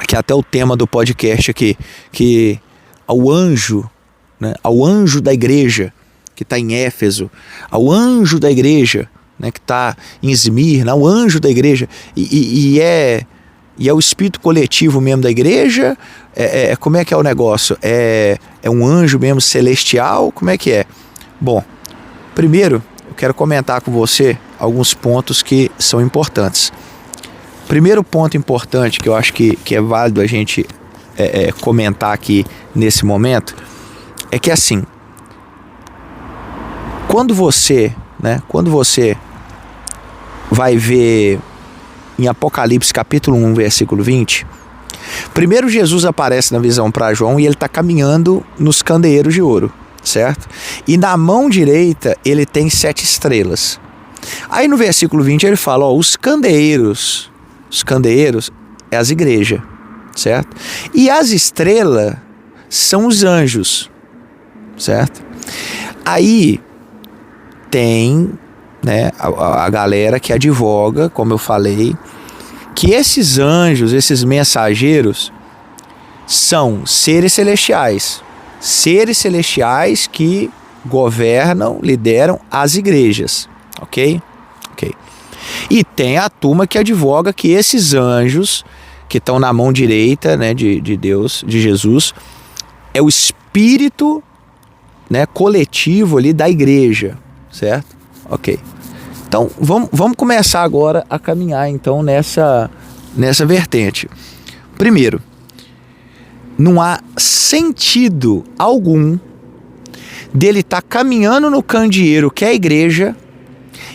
Que é até o tema do podcast aqui, que ao anjo, né, ao anjo da igreja que está em Éfeso, ao anjo da igreja, né, que está em Esmirna, ao anjo da igreja, e é o espírito coletivo mesmo da igreja? Como é que é o negócio? É um anjo mesmo celestial? Como é que é? Bom, primeiro eu quero comentar com você alguns pontos que são importantes. Primeiro ponto importante que eu acho que é válido a gente comentar aqui nesse momento é que assim, quando você vai ver em Apocalipse capítulo 1, versículo 20, primeiro Jesus aparece na visão para João e ele está caminhando nos candeeiros de ouro, certo? E na mão direita ele tem 7 estrelas. Aí no versículo 20 ele fala, os candeeiros é as igrejas, certo? E as estrelas são os anjos, certo? Aí tem, né, a galera que advoga, como eu falei, que esses anjos, esses mensageiros, são seres celestiais que governam, lideram as igrejas, ok? E tem a turma que advoga que esses anjos que estão na mão direita, né, de Deus, de Jesus, é o espírito, né, coletivo ali da igreja, certo? Ok. Então vamos começar agora a caminhar então nessa vertente. Primeiro, não há sentido algum dele estar caminhando no candeeiro que é a igreja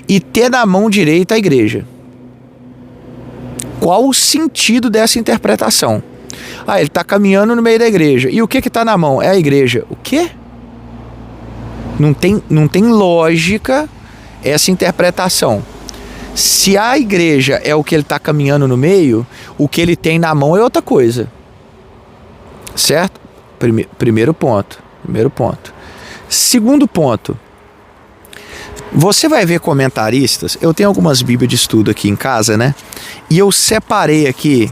e ter na mão direita a igreja. Qual o sentido dessa interpretação? Ele está caminhando no meio da igreja. E o que está na mão? É a igreja. O quê? Não tem lógica essa interpretação. Se a igreja é o que ele está caminhando no meio, o que ele tem na mão é outra coisa. Certo? Primeiro ponto. Segundo ponto. Você vai ver comentaristas, eu tenho algumas bíblias de estudo aqui em casa, né? E eu separei aqui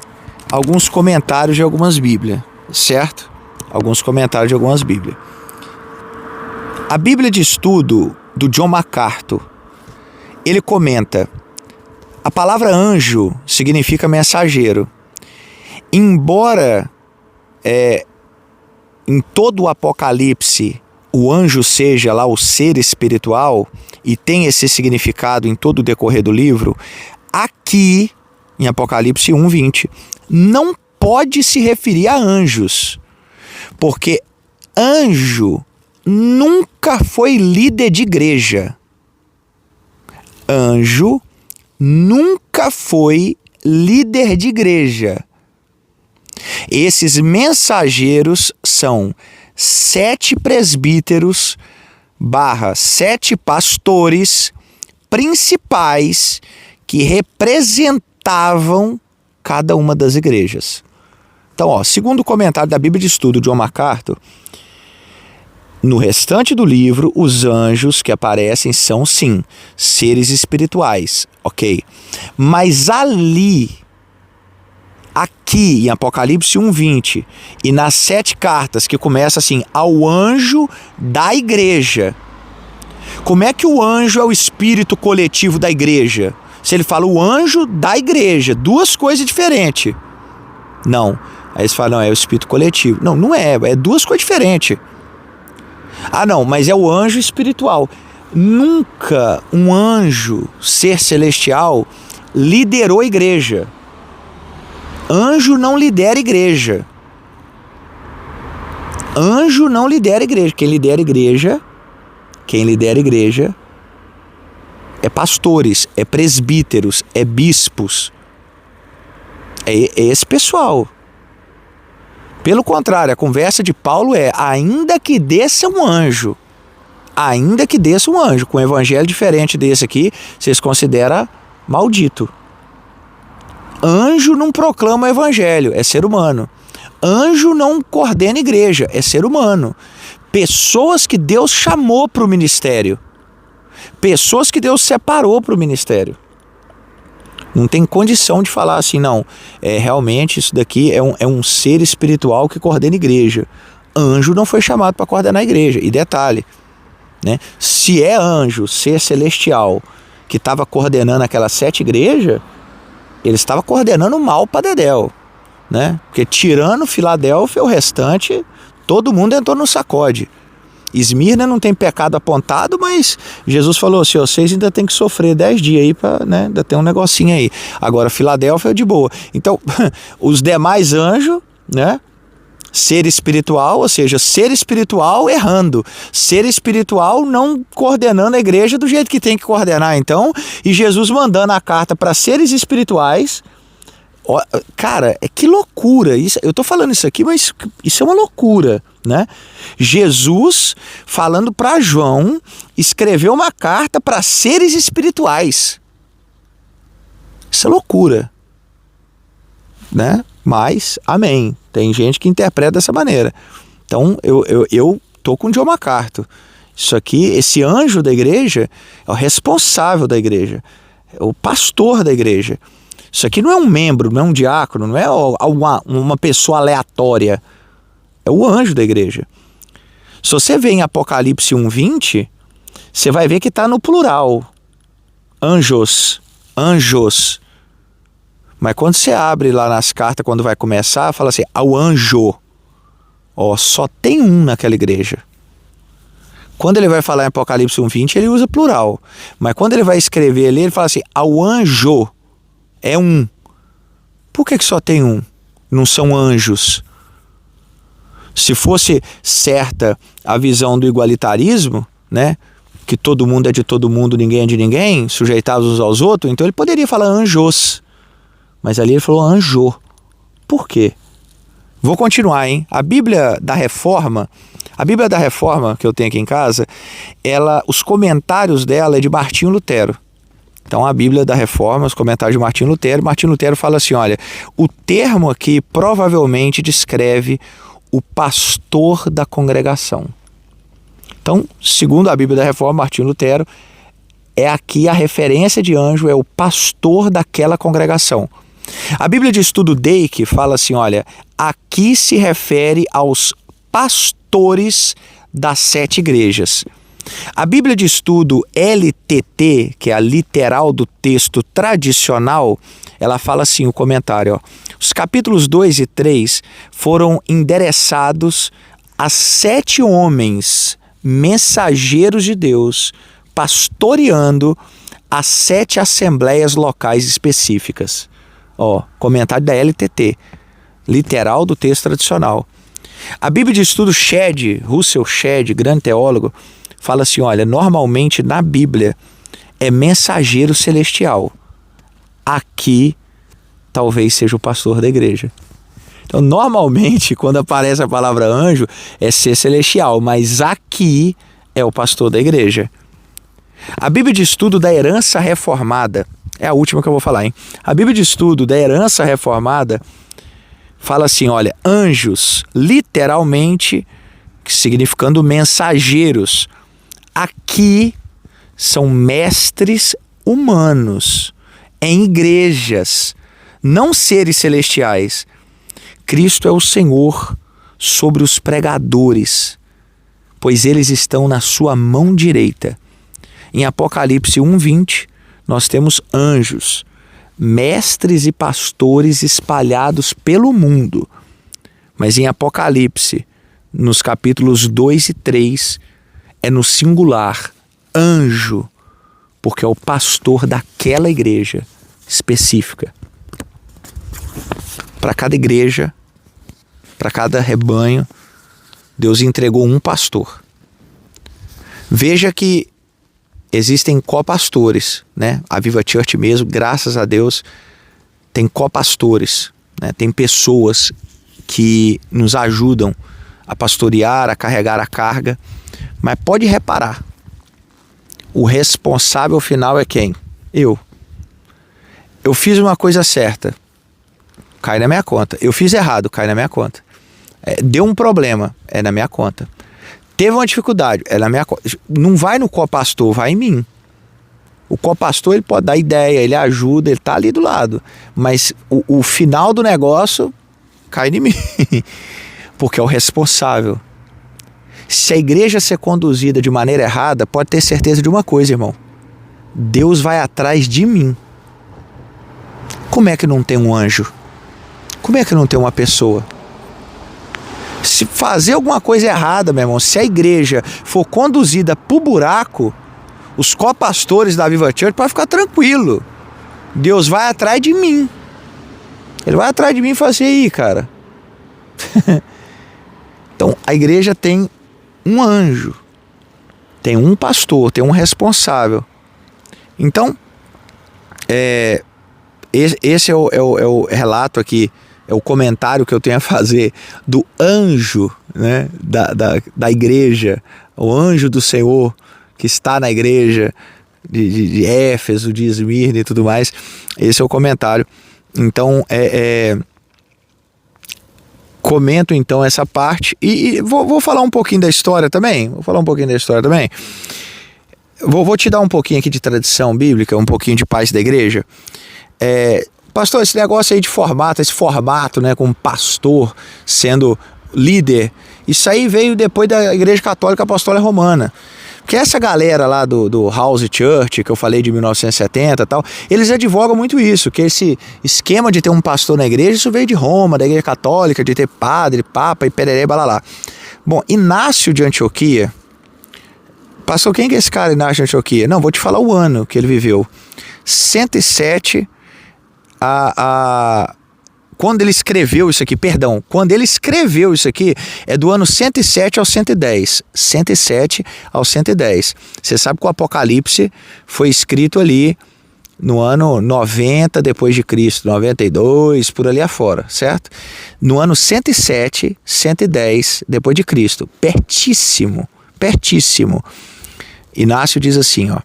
alguns comentários de algumas bíblias, certo? Alguns comentários de algumas bíblias. A bíblia de estudo do John MacArthur, ele comenta, a palavra anjo significa mensageiro. Embora em todo o Apocalipse o anjo seja lá o ser espiritual e tem esse significado em todo o decorrer do livro, aqui em Apocalipse 1:20 não pode se referir a anjos, porque anjo nunca foi líder de igreja. Anjo nunca foi líder de igreja. Esses mensageiros são 7 presbíteros / 7 pastores principais que representavam cada uma das igrejas. Então, segundo o comentário da Bíblia de Estudo de John MacArthur, no restante do livro, os anjos que aparecem são, sim, seres espirituais, ok? Mas aqui em Apocalipse 1:20 e nas 7 cartas que começa assim, ao anjo da igreja. Como é que o anjo é o espírito coletivo da igreja? Se ele fala o anjo da igreja, 2 coisas diferentes. Não. Aí eles falam, não, é o espírito coletivo. Não é 2 coisas diferentes. Não, mas é o anjo espiritual. Nunca um anjo, ser celestial, liderou a igreja. Anjo não lidera a igreja. Anjo não lidera a igreja. Quem lidera a igreja Quem lidera a igreja é pastores, é presbíteros, é bispos. É esse pessoal. Pelo contrário, a conversa de Paulo é: ainda que desça um anjo, com um evangelho diferente desse aqui, vocês consideram maldito. Anjo não proclama o evangelho, é ser humano. Anjo não coordena igreja, é ser humano. Pessoas que Deus chamou para o ministério. Pessoas que Deus separou para o ministério. Não tem condição de falar assim, não. Realmente isso daqui é um ser espiritual que coordena igreja. Anjo não foi chamado para coordenar a igreja. E detalhe, né? Se é anjo, ser celestial, que estava coordenando aquelas 7 igrejas, ele estava coordenando mal para Dedéu, né? Porque tirando Filadélfia, o restante, todo mundo entrou no sacode. Esmirna não tem pecado apontado, mas Jesus falou assim: vocês ainda tem que sofrer 10 dias aí, né? Ainda tem um negocinho aí. Agora Filadélfia é de boa. Então, os demais anjos, né? Ser espiritual, ou seja, ser espiritual errando, ser espiritual não coordenando a igreja do jeito que tem que coordenar, então, e Jesus mandando a carta para seres espirituais. Cara, que loucura, eu tô falando isso aqui, mas isso é uma loucura, né? Jesus falando para João escrever uma carta para seres espirituais. Isso é loucura, né? Mas, amém. Tem gente que interpreta dessa maneira. Então, eu tô com John MacArthur. Isso aqui, esse anjo da igreja é o responsável da igreja, é o pastor da igreja. Isso aqui não é um membro, não é um diácono, não é uma pessoa aleatória. É o anjo da igreja. Se você vê em Apocalipse 1:20, você vai ver que está no plural. Anjos. Mas quando você abre lá nas cartas, quando vai começar, fala assim: ao anjo. Só tem um naquela igreja. Quando ele vai falar em Apocalipse 1:20, ele usa plural. Mas quando ele vai escrever ali, ele fala assim: ao anjo. É um. Por que só tem um? Não são anjos? Se fosse certa a visão do igualitarismo, né? Que todo mundo é de todo mundo, ninguém é de ninguém, sujeitados uns aos outros, então ele poderia falar anjos. Mas ali ele falou anjo. Por quê? Vou continuar, hein? A Bíblia da Reforma que eu tenho aqui em casa, os comentários dela é de Martinho Lutero. Então a Bíblia da Reforma, os comentários de Martinho Lutero fala assim: olha, o termo aqui provavelmente descreve o pastor da congregação. Então, segundo a Bíblia da Reforma, Martinho Lutero, aqui a referência de anjo é o pastor daquela congregação. A Bíblia de Estudo Dake fala assim: olha, aqui se refere aos pastores das 7 igrejas. A Bíblia de Estudo LTT, que é a literal do texto tradicional, ela fala assim, o comentário: os capítulos 2 e 3 foram endereçados a 7 homens, mensageiros de Deus, pastoreando as 7 assembleias locais específicas. Comentário da LTT, literal do texto tradicional. A Bíblia de Estudo Russell Shedd, grande teólogo, fala assim: olha, normalmente na Bíblia é mensageiro celestial. Aqui talvez seja o pastor da igreja. Então, normalmente, quando aparece a palavra anjo, é ser celestial, mas aqui é o pastor da igreja. A Bíblia de Estudo da Herança Reformada, é a última que eu vou falar, hein? A Bíblia de Estudo da Herança Reformada fala assim: olha, anjos, literalmente, significando mensageiros. Aqui são mestres humanos, em igrejas, não seres celestiais. Cristo é o Senhor sobre os pregadores, pois eles estão na sua mão direita. Em Apocalipse 1:20, nós temos anjos, mestres e pastores espalhados pelo mundo. Mas em Apocalipse, nos capítulos 2 e 3, é no singular, anjo, porque é o pastor daquela igreja específica. Para cada igreja, para cada rebanho, Deus entregou um pastor. Veja que existem copastores, né? A Viva Church mesmo, graças a Deus, tem copastores, né? Tem pessoas que nos ajudam a pastorear, a carregar a carga. Mas pode reparar, o responsável final é quem? Eu fiz uma coisa certa, cai na minha conta. Eu fiz errado, cai na minha conta. Deu um problema, é na minha conta. Teve uma dificuldade, é na minha conta. Não vai no copastor, vai em mim. O copastor, ele pode dar ideia, ele ajuda, ele tá ali do lado. Mas o final do negócio cai em mim. Porque é o responsável. Se a igreja ser conduzida de maneira errada, pode ter certeza de uma coisa, irmão. Deus vai atrás de mim. Como é que não tem um anjo? Como é que não tem uma pessoa? Se fazer alguma coisa errada, meu irmão, se a igreja for conduzida pro buraco, os copastores da Viva Church podem ficar tranquilo. Deus vai atrás de mim. Ele vai atrás de mim e fala assim, aí, cara. Então, a igreja tem um anjo, tem um pastor, tem um responsável. Então, esse é o relato aqui, é o comentário que eu tenho a fazer do anjo, né, da igreja, o anjo do Senhor que está na igreja de Éfeso, de Esmirna e tudo mais. Esse é o comentário. Então, comento então essa parte e vou falar um pouquinho da história também. Vou te dar um pouquinho aqui de tradição bíblica, um pouquinho de paz da igreja. Pastor, esse negócio aí de esse formato, né, com pastor sendo líder, isso aí veio depois da Igreja Católica Apostólica Romana. Porque essa galera lá do House Church, que eu falei de 1970 e tal, eles advogam muito isso, que esse esquema de ter um pastor na igreja, isso veio de Roma, da Igreja Católica, de ter padre, papa e pererê, balalá. Bom, Inácio de Antioquia, pastor, quem que é esse cara, Inácio de Antioquia? Não, vou te falar o ano que ele viveu. 107 quando ele escreveu isso aqui, é do ano 107 ao 110. 107 ao 110. Você sabe que o Apocalipse foi escrito ali no ano 90 depois de Cristo, 92, por ali afora, certo? No ano 107, 110 depois de Cristo, pertíssimo. Inácio diz assim, ó,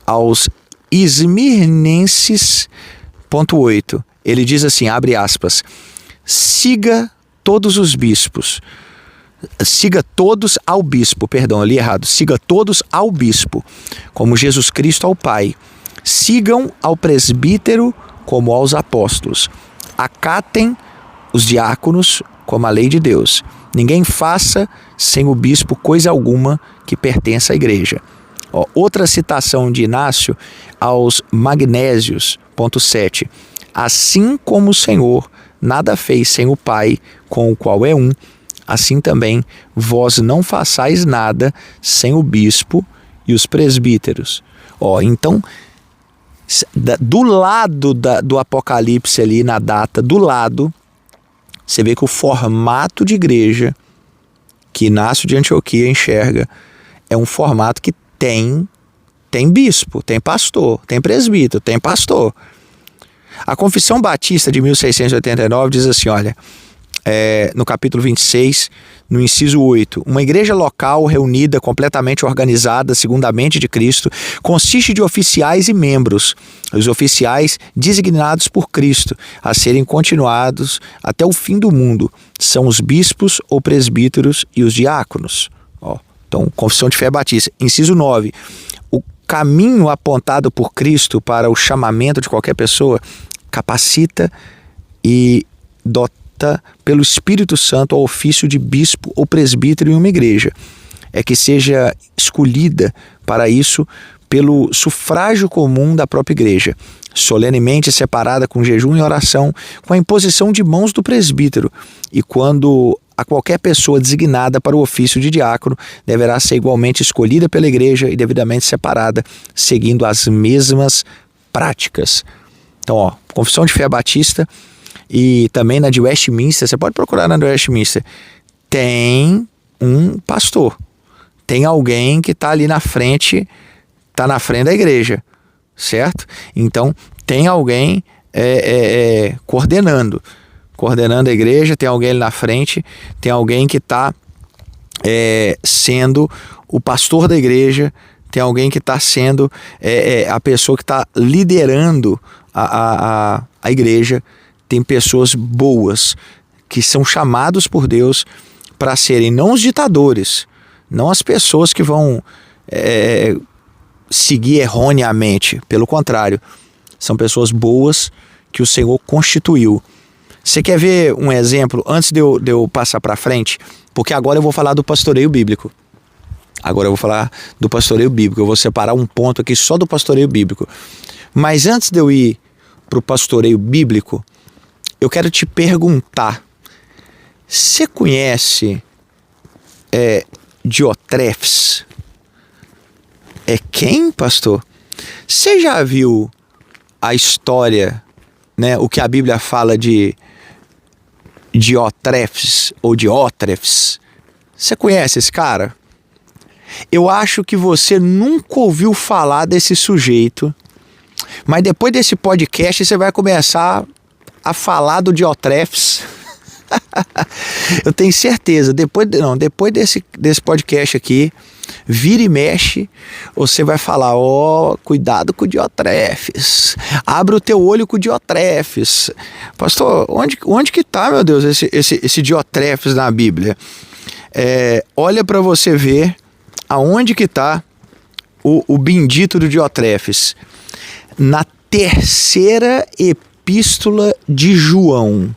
aos esmirnenses, ponto 8, ele diz assim, abre aspas, siga todos ao bispo, como Jesus Cristo ao Pai. Sigam ao presbítero como aos apóstolos. Acatem os diáconos como a lei de Deus. Ninguém faça sem o bispo coisa alguma que pertença à igreja. Outra citação de Inácio aos Magnésios, ponto 7. Assim como o Senhor nada fez sem o Pai, com o qual é um, assim também vós não façais nada sem o bispo e os presbíteros. Então, do lado do Apocalipse ali, na data, do lado, você vê que o formato de igreja que Inácio de Antioquia enxerga é um formato que tem bispo, tem pastor, tem presbítero, tem pastor. A Confissão Batista de 1689 diz assim, olha, no capítulo 26, no inciso 8, uma igreja local reunida, completamente organizada, segundo a mente de Cristo, consiste de oficiais e membros, os oficiais designados por Cristo, a serem continuados até o fim do mundo, são os bispos ou presbíteros e os diáconos. Então, Confissão de Fé Batista, inciso 9, o caminho apontado por Cristo para o chamamento de qualquer pessoa capacita e dota pelo Espírito Santo ao ofício de bispo ou presbítero em uma igreja. É que seja escolhida para isso pelo sufrágio comum da própria igreja, solenemente separada com jejum e oração, com a imposição de mãos do presbítero, e quando a qualquer pessoa designada para o ofício de diácono deverá ser igualmente escolhida pela igreja e devidamente separada, seguindo as mesmas práticas. Então, Confissão de Fé Batista e também na de Westminster, você pode procurar na de Westminster, tem um pastor, tem alguém que está ali na frente, está na frente da igreja, certo? Então, tem alguém coordenando a igreja, tem alguém ali na frente, tem alguém que está sendo o pastor da igreja, tem alguém que está sendo a pessoa que está liderando a igreja. Tem pessoas boas que são chamados por Deus para serem não os ditadores, não as pessoas que vão seguir erroneamente. Pelo contrário, são pessoas boas que o Senhor constituiu. Você quer ver um exemplo antes de eu passar para frente? Porque agora eu vou falar do pastoreio bíblico. Eu vou separar um ponto aqui só do pastoreio bíblico. Mas antes de eu ir para o pastoreio bíblico, eu quero te perguntar: você conhece Diotrefes? É quem, pastor? Você já viu a história, né, o que a Bíblia fala de Diotrefes ou Diótrefes? Você conhece esse cara? Eu acho que você nunca ouviu falar desse sujeito, mas depois desse podcast você vai começar a falar do Diotrefes. Eu tenho certeza, depois desse podcast aqui, vira e mexe, você vai falar: cuidado com o Diotrefes, abre o teu olho com o Diotrefes. Pastor, onde que tá, meu Deus, esse Diotrefes na Bíblia? Olha para você ver aonde que tá o bendito do Diotrefes. Na terceira epístola de João.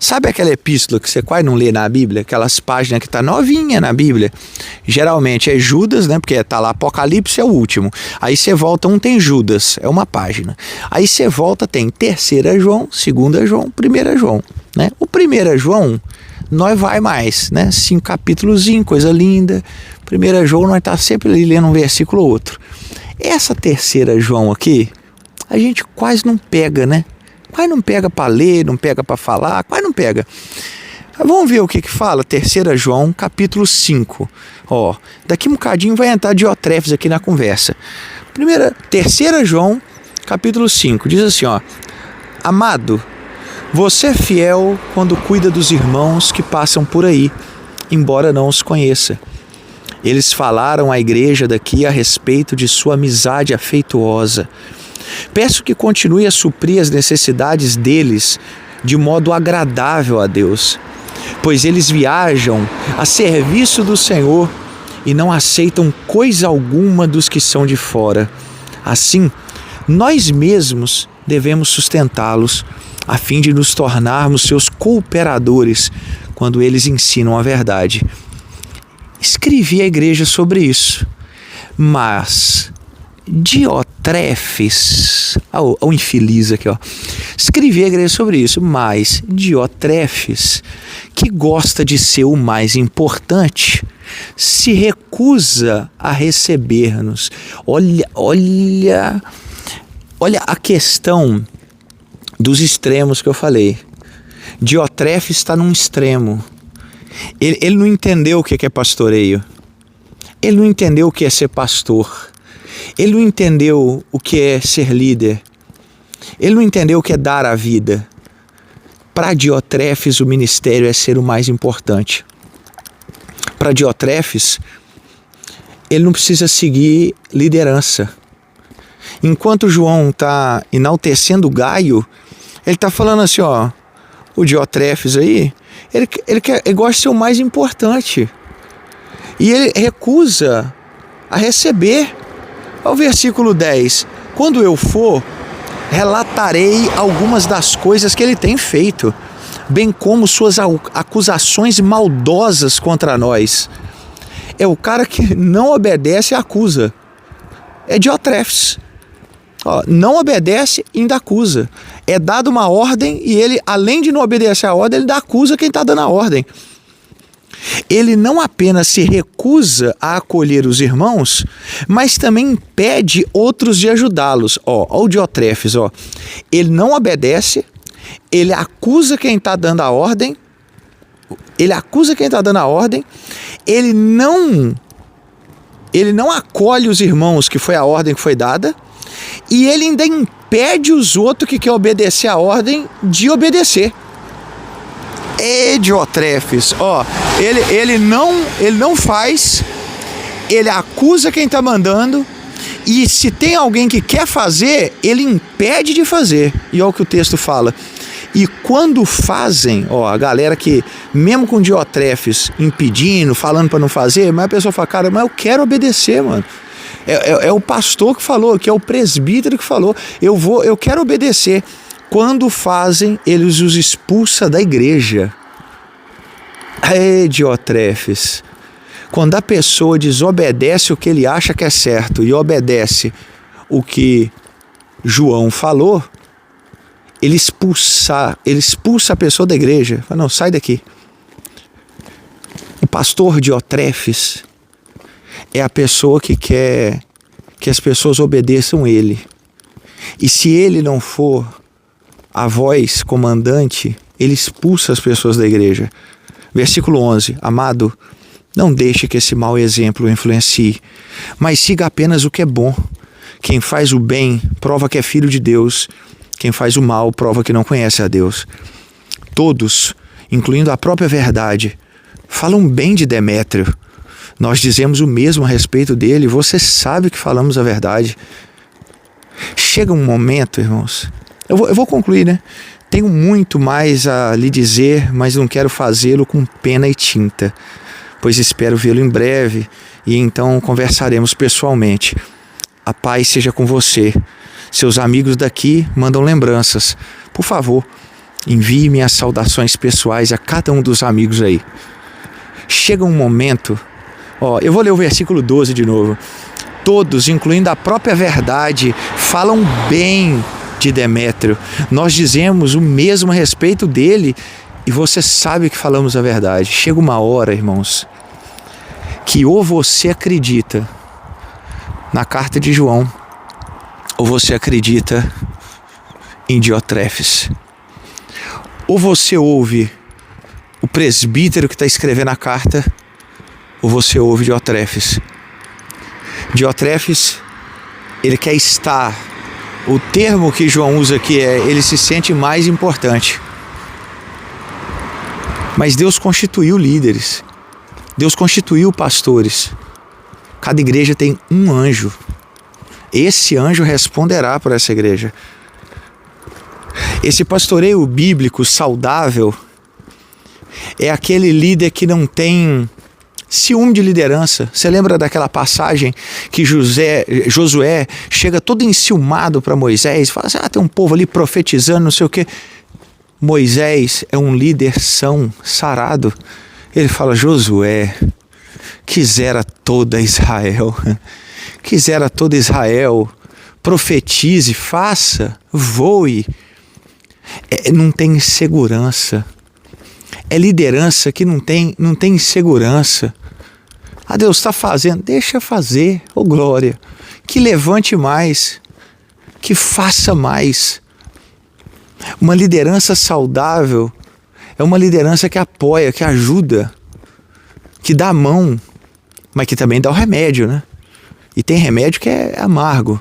Sabe aquela epístola que você quase não lê na Bíblia? Aquelas páginas que tá novinha na Bíblia. Geralmente é Judas, né? Porque tá lá Apocalipse, é o último. Aí você volta, tem Judas, é uma página. Aí você volta, tem 3ª João, 2ª João, 1ª João, né? O 1ª João, nós vai mais, né? 5 capítulozinho, coisa linda. 1ª João, nós tá sempre ali lendo um versículo ou outro. Essa 3ª João aqui, a gente quase não pega, né? Quase não pega para ler, não pega para falar, quase não pega. Vamos ver o que fala 3ª João, capítulo 5. Daqui um bocadinho vai entrar Diotrefes aqui na conversa. 3ª João, capítulo 5, diz assim, Amado, você é fiel quando cuida dos irmãos que passam por aí, embora não os conheça. Eles falaram à igreja daqui a respeito de sua amizade afetuosa. Peço que continue a suprir as necessidades deles de modo agradável a Deus, pois eles viajam a serviço do Senhor e não aceitam coisa alguma dos que são de fora. Assim, nós mesmos devemos sustentá-los, a fim de nos tornarmos seus cooperadores quando eles ensinam a verdade. Escrevi à igreja sobre isso, mas Diotrefes, o infeliz aqui, escrevi à igreja sobre isso, mas Diotrefes, que gosta de ser o mais importante, se recusa a receber-nos. Olha a questão dos extremos que eu falei. Diotrefes está num extremo. Ele não entendeu o que é pastoreio. Ele não entendeu o que é ser pastor. Ele não entendeu o que é ser líder. Ele não entendeu o que é dar a vida. Para Diotrefes, o ministério é ser o mais importante. Para Diotrefes, ele não precisa seguir liderança. Enquanto João está enaltecendo Gaio, ele está falando assim, o Diotrefes aí, ele gosta de ser o mais importante. E ele recusa a receber. Ao versículo 10, quando eu for, relatarei algumas das coisas que ele tem feito, bem como suas acusações maldosas contra nós. É o cara que não obedece e acusa. É Diotrefes. Não obedece e ainda acusa. É dada uma ordem e ele, além de não obedecer a ordem, ele ainda acusa quem está dando a ordem. Ele não apenas se recusa a acolher os irmãos, mas também impede outros de ajudá-los. Olha o Diotrefes, ele não obedece, ele acusa quem está dando a ordem, ele não ele não acolhe os irmãos, que foi a ordem que foi dada, e ele ainda impede os outros que querem obedecer a ordem de obedecer. Diotrefes, ele não faz, ele acusa quem está mandando, e se tem alguém que quer fazer, ele impede de fazer. E olha o que o texto fala. E quando fazem, a galera que, mesmo com Diotrefes impedindo, falando para não fazer, mas a pessoa fala, cara, mas eu quero obedecer, mano. É o pastor que falou, que é o presbítero que falou, eu quero obedecer. Quando fazem, eles os expulsa da igreja. Diotrefes. Quando a pessoa desobedece o que ele acha que é certo e obedece o que João falou, ele expulsa a pessoa da igreja. Fala, não, sai daqui. O pastor Diotrefes é a pessoa que quer que as pessoas obedeçam ele. E se ele não for a voz comandante, ele expulsa as pessoas da igreja. Versículo 11. Amado, não deixe que esse mau exemplo o influencie, mas siga apenas o que é bom. Quem faz o bem prova que é filho de Deus. Quem faz o mal prova que não conhece a Deus. Todos, incluindo a própria verdade, falam bem de Demétrio. Nós dizemos o mesmo a respeito dele. Você sabe que falamos a verdade. Chega um momento, irmãos. Eu vou concluir, né? Tenho muito mais a lhe dizer, mas não quero fazê-lo com pena e tinta, pois espero vê-lo em breve e então conversaremos pessoalmente. A paz seja com você. Seus amigos daqui mandam lembranças. Por favor, envie minhas saudações pessoais a cada um dos amigos aí. Chega um momento, eu vou ler o versículo 12 de novo. Todos, incluindo a própria verdade, falam bem de Demétrio. Nós dizemos o mesmo a respeito dele e você sabe que falamos a verdade. Chega uma hora, irmãos, que ou você acredita na carta de João, ou você acredita em Diotrefes. Ou você ouve o presbítero que está escrevendo a carta, ou você ouve Diotrefes. Diotrefes, ele quer estar. O termo que João usa aqui ele se sente mais importante. Mas Deus constituiu líderes. Deus constituiu pastores. Cada igreja tem um anjo. Esse anjo responderá por essa igreja. Esse pastoreio bíblico saudável é aquele líder que não tem ciúme de liderança. Você lembra daquela passagem que Josué chega todo enciumado para Moisés e fala assim, tem um povo ali profetizando, não sei o quê. Moisés é um líder são, sarado. Ele fala, Josué, quisera toda Israel, profetize, faça, voe. Não tem segurança. É liderança que não tem segurança. Deus está fazendo, deixa fazer, glória. Que levante mais, que faça mais. Uma liderança saudável é uma liderança que apoia, que ajuda, que dá a mão, mas que também dá o remédio, né? E tem remédio que é amargo.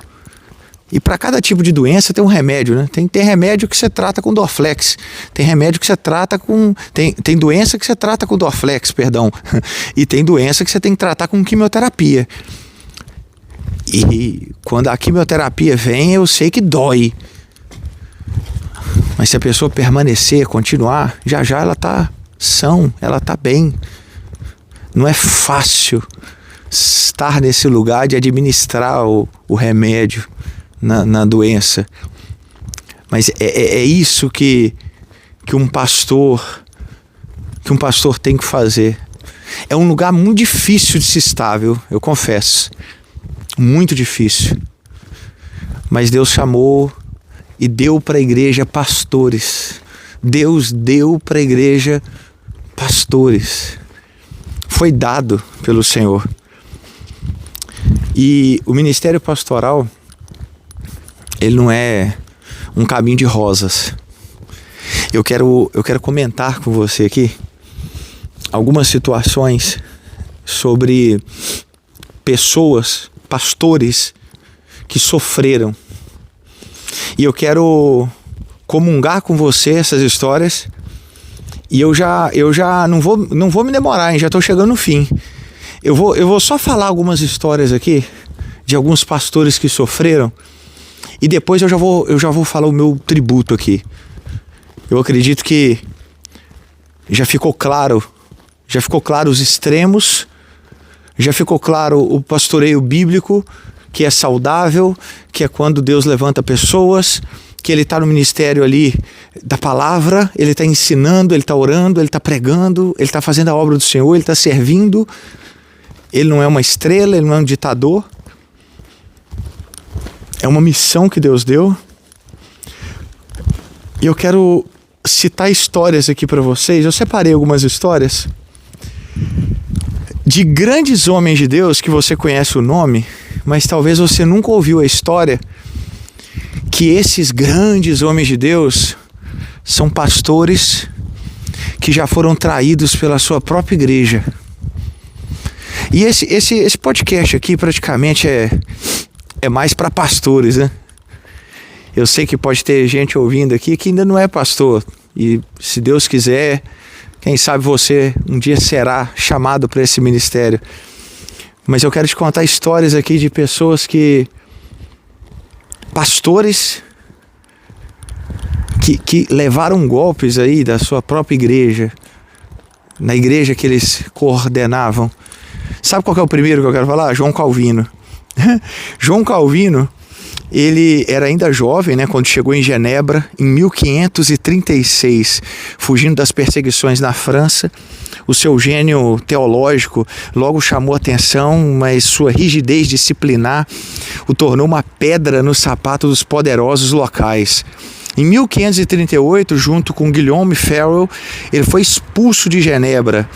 E para cada tipo de doença tem um remédio, né? Tem remédio que você trata com Dorflex. Tem remédio que você trata com... Tem doença que você trata com Dorflex, perdão. E tem doença que você tem que tratar com quimioterapia. E quando a quimioterapia vem, eu sei que dói. Mas se a pessoa permanecer, continuar, já ela está sã, ela está bem. Não é fácil estar nesse lugar de administrar o remédio na doença. Mas é isso que um pastor tem que fazer. É um lugar muito difícil de se estar, viu? Eu confesso. Muito difícil. Mas Deus chamou e deu para a igreja pastores. Deus deu para a igreja pastores. Foi dado pelo Senhor. E o ministério pastoral, ele não é um caminho de rosas. Eu quero comentar com você aqui algumas situações sobre pessoas, pastores que sofreram. E eu quero comungar com você essas histórias. E eu já não vou me demorar, hein? Já estou chegando no fim. Eu vou só falar algumas histórias aqui de alguns pastores que sofreram. E depois eu já vou falar o meu tributo aqui. Eu acredito que já ficou claro os extremos, já ficou claro o pastoreio bíblico, que é saudável, que é quando Deus levanta pessoas, que ele está no ministério ali da palavra, ele está ensinando, ele está orando, ele está pregando, ele está fazendo a obra do Senhor, ele está servindo. Ele não é uma estrela, ele não é um ditador. É uma missão que Deus deu. E eu quero citar histórias aqui para vocês. Eu separei algumas histórias de grandes homens de Deus que você conhece o nome, mas talvez você nunca ouviu a história que esses grandes homens de Deus são pastores que já foram traídos pela sua própria igreja. E esse podcast aqui praticamente é mais para pastores, né? Eu sei que pode ter gente ouvindo aqui que ainda não é pastor. E se Deus quiser, quem sabe você um dia será chamado para esse ministério. Mas eu quero te contar histórias aqui de pessoas pastores que levaram golpes aí da sua própria igreja, na igreja que eles coordenavam. Sabe qual que é o primeiro que eu quero falar? João Calvino. João Calvino, ele era ainda jovem, né, quando chegou em Genebra, em 1536, fugindo das perseguições na França. O seu gênio teológico logo chamou atenção, mas sua rigidez disciplinar o tornou uma pedra no sapato dos poderosos locais. Em 1538, junto com Guillaume Farel, ele foi expulso de Genebra,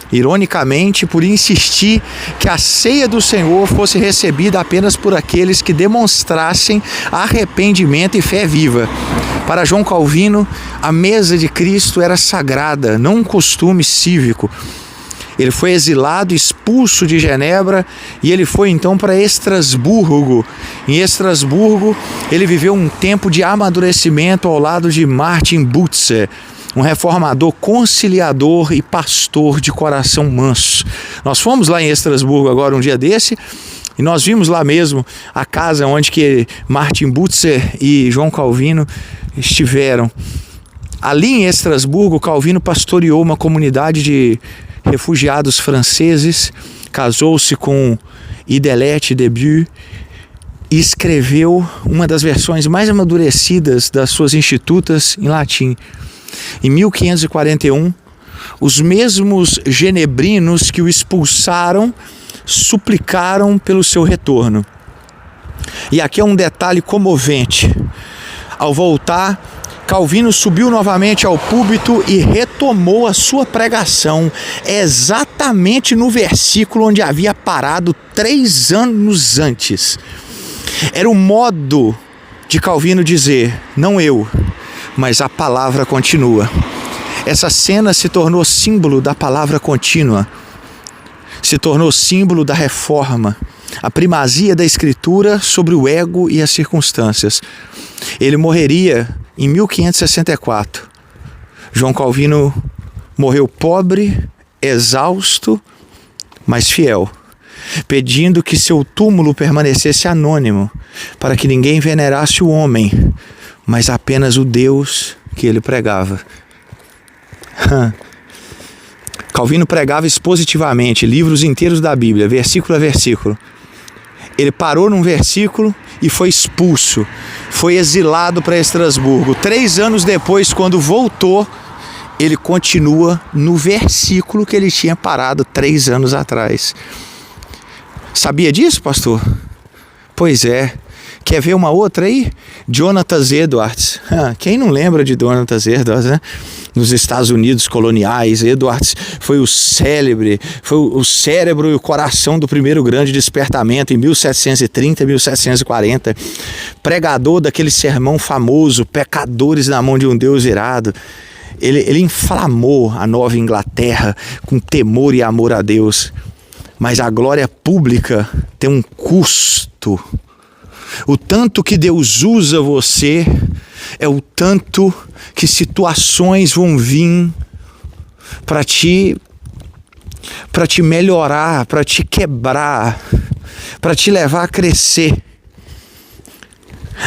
ironicamente por insistir que a ceia do Senhor fosse recebida apenas por aqueles que demonstrassem arrependimento e fé viva. Para João Calvino, a mesa de Cristo era sagrada, não um costume cívico. Ele foi exilado, expulso de Genebra, e ele foi então para Estrasburgo. Em Estrasburgo, ele viveu um tempo de amadurecimento ao lado de Martin Butzer, um reformador conciliador e pastor de coração manso. Nós fomos lá em Estrasburgo agora um dia desse, e nós vimos lá mesmo a casa onde que Martin Butzer e João Calvino estiveram. Ali em Estrasburgo, Calvino pastoreou uma comunidade de refugiados franceses, casou-se com Idelette Debut e escreveu uma das versões mais amadurecidas das suas institutas em latim. Em 1541, os mesmos genebrinos que o expulsaram suplicaram pelo seu retorno. E aqui é um detalhe comovente. Ao voltar, Calvino subiu novamente ao púlpito e retomou a sua pregação exatamente no versículo onde havia parado 3 anos antes. Era o modo de Calvino dizer: não eu, mas a palavra continua. Essa cena se tornou símbolo da palavra contínua, se tornou símbolo da reforma, a primazia da escritura sobre o ego e as circunstâncias. Ele morreria em 1564. João Calvino morreu pobre, exausto, mas fiel, pedindo que seu túmulo permanecesse anônimo, para que ninguém venerasse o homem, mas apenas o Deus que ele pregava. Calvino pregava expositivamente livros inteiros da Bíblia, versículo a versículo. Ele parou num versículo e foi expulso, foi exilado para Estrasburgo. 3 anos depois, quando voltou, ele continua no versículo que ele tinha parado 3 anos atrás. Sabia disso, pastor? Pois é. Quer ver uma outra aí? Jonathan Edwards. Quem não lembra de Jonathan Edwards, né? Nos Estados Unidos coloniais, Edwards foi o cérebro e o coração do primeiro grande despertamento em 1730 e 1740. Pregador daquele sermão famoso, Pecadores na mão de um Deus irado. Ele inflamou a Nova Inglaterra com temor e amor a Deus. Mas a glória pública tem um custo. O tanto que Deus usa você é o tanto que situações vão vir para te melhorar, para te quebrar, para te levar a crescer.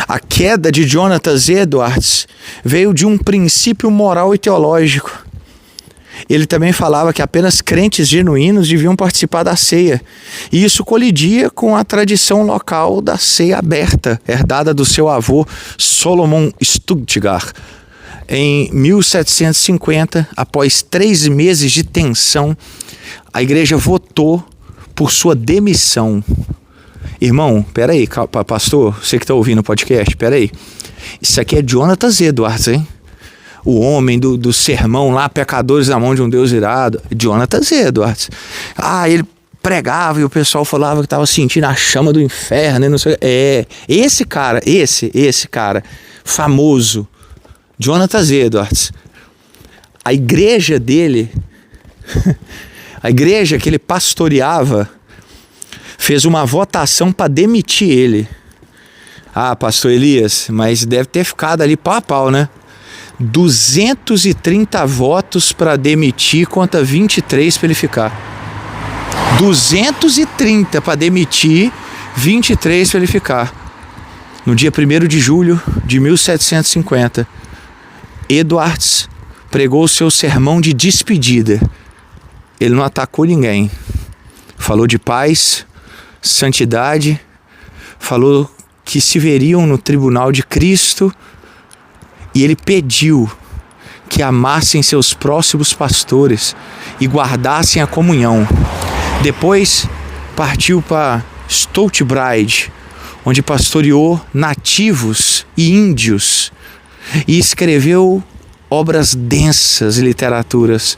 A queda de Jonathan Edwards veio de um princípio moral e teológico. Ele também falava que apenas crentes genuínos deviam participar da ceia. E isso colidia com a tradição local da ceia aberta, herdada do seu avô Solomon Stuttgart. Em 1750, após 3 meses de tensão, a igreja votou por sua demissão. Irmão, peraí, pastor, você que está ouvindo o podcast, peraí. Isso aqui é Jonathan Edwards, hein? O homem do sermão lá, pecadores na mão de um Deus irado. Jonathan Edwards. Ele pregava e o pessoal falava que estava sentindo a chama do inferno. E não sei. Esse cara, esse cara, famoso, Jonathan Edwards. A igreja dele, a igreja que ele pastoreava, fez uma votação para demitir ele. Pastor Elias, mas deve ter ficado ali pau a pau, né? 230 votos para demitir contra 23 para ele ficar. 230 para demitir, 23 para ele ficar. No dia 1º de julho de 1750, Edwards pregou o seu sermão de despedida. Ele não atacou ninguém. Falou de paz, santidade, falou que se veriam no tribunal de Cristo. E ele pediu que amassem seus próximos pastores e guardassem a comunhão. Depois partiu para Stoutbride, onde pastoreou nativos e índios e escreveu obras densas e literaturas.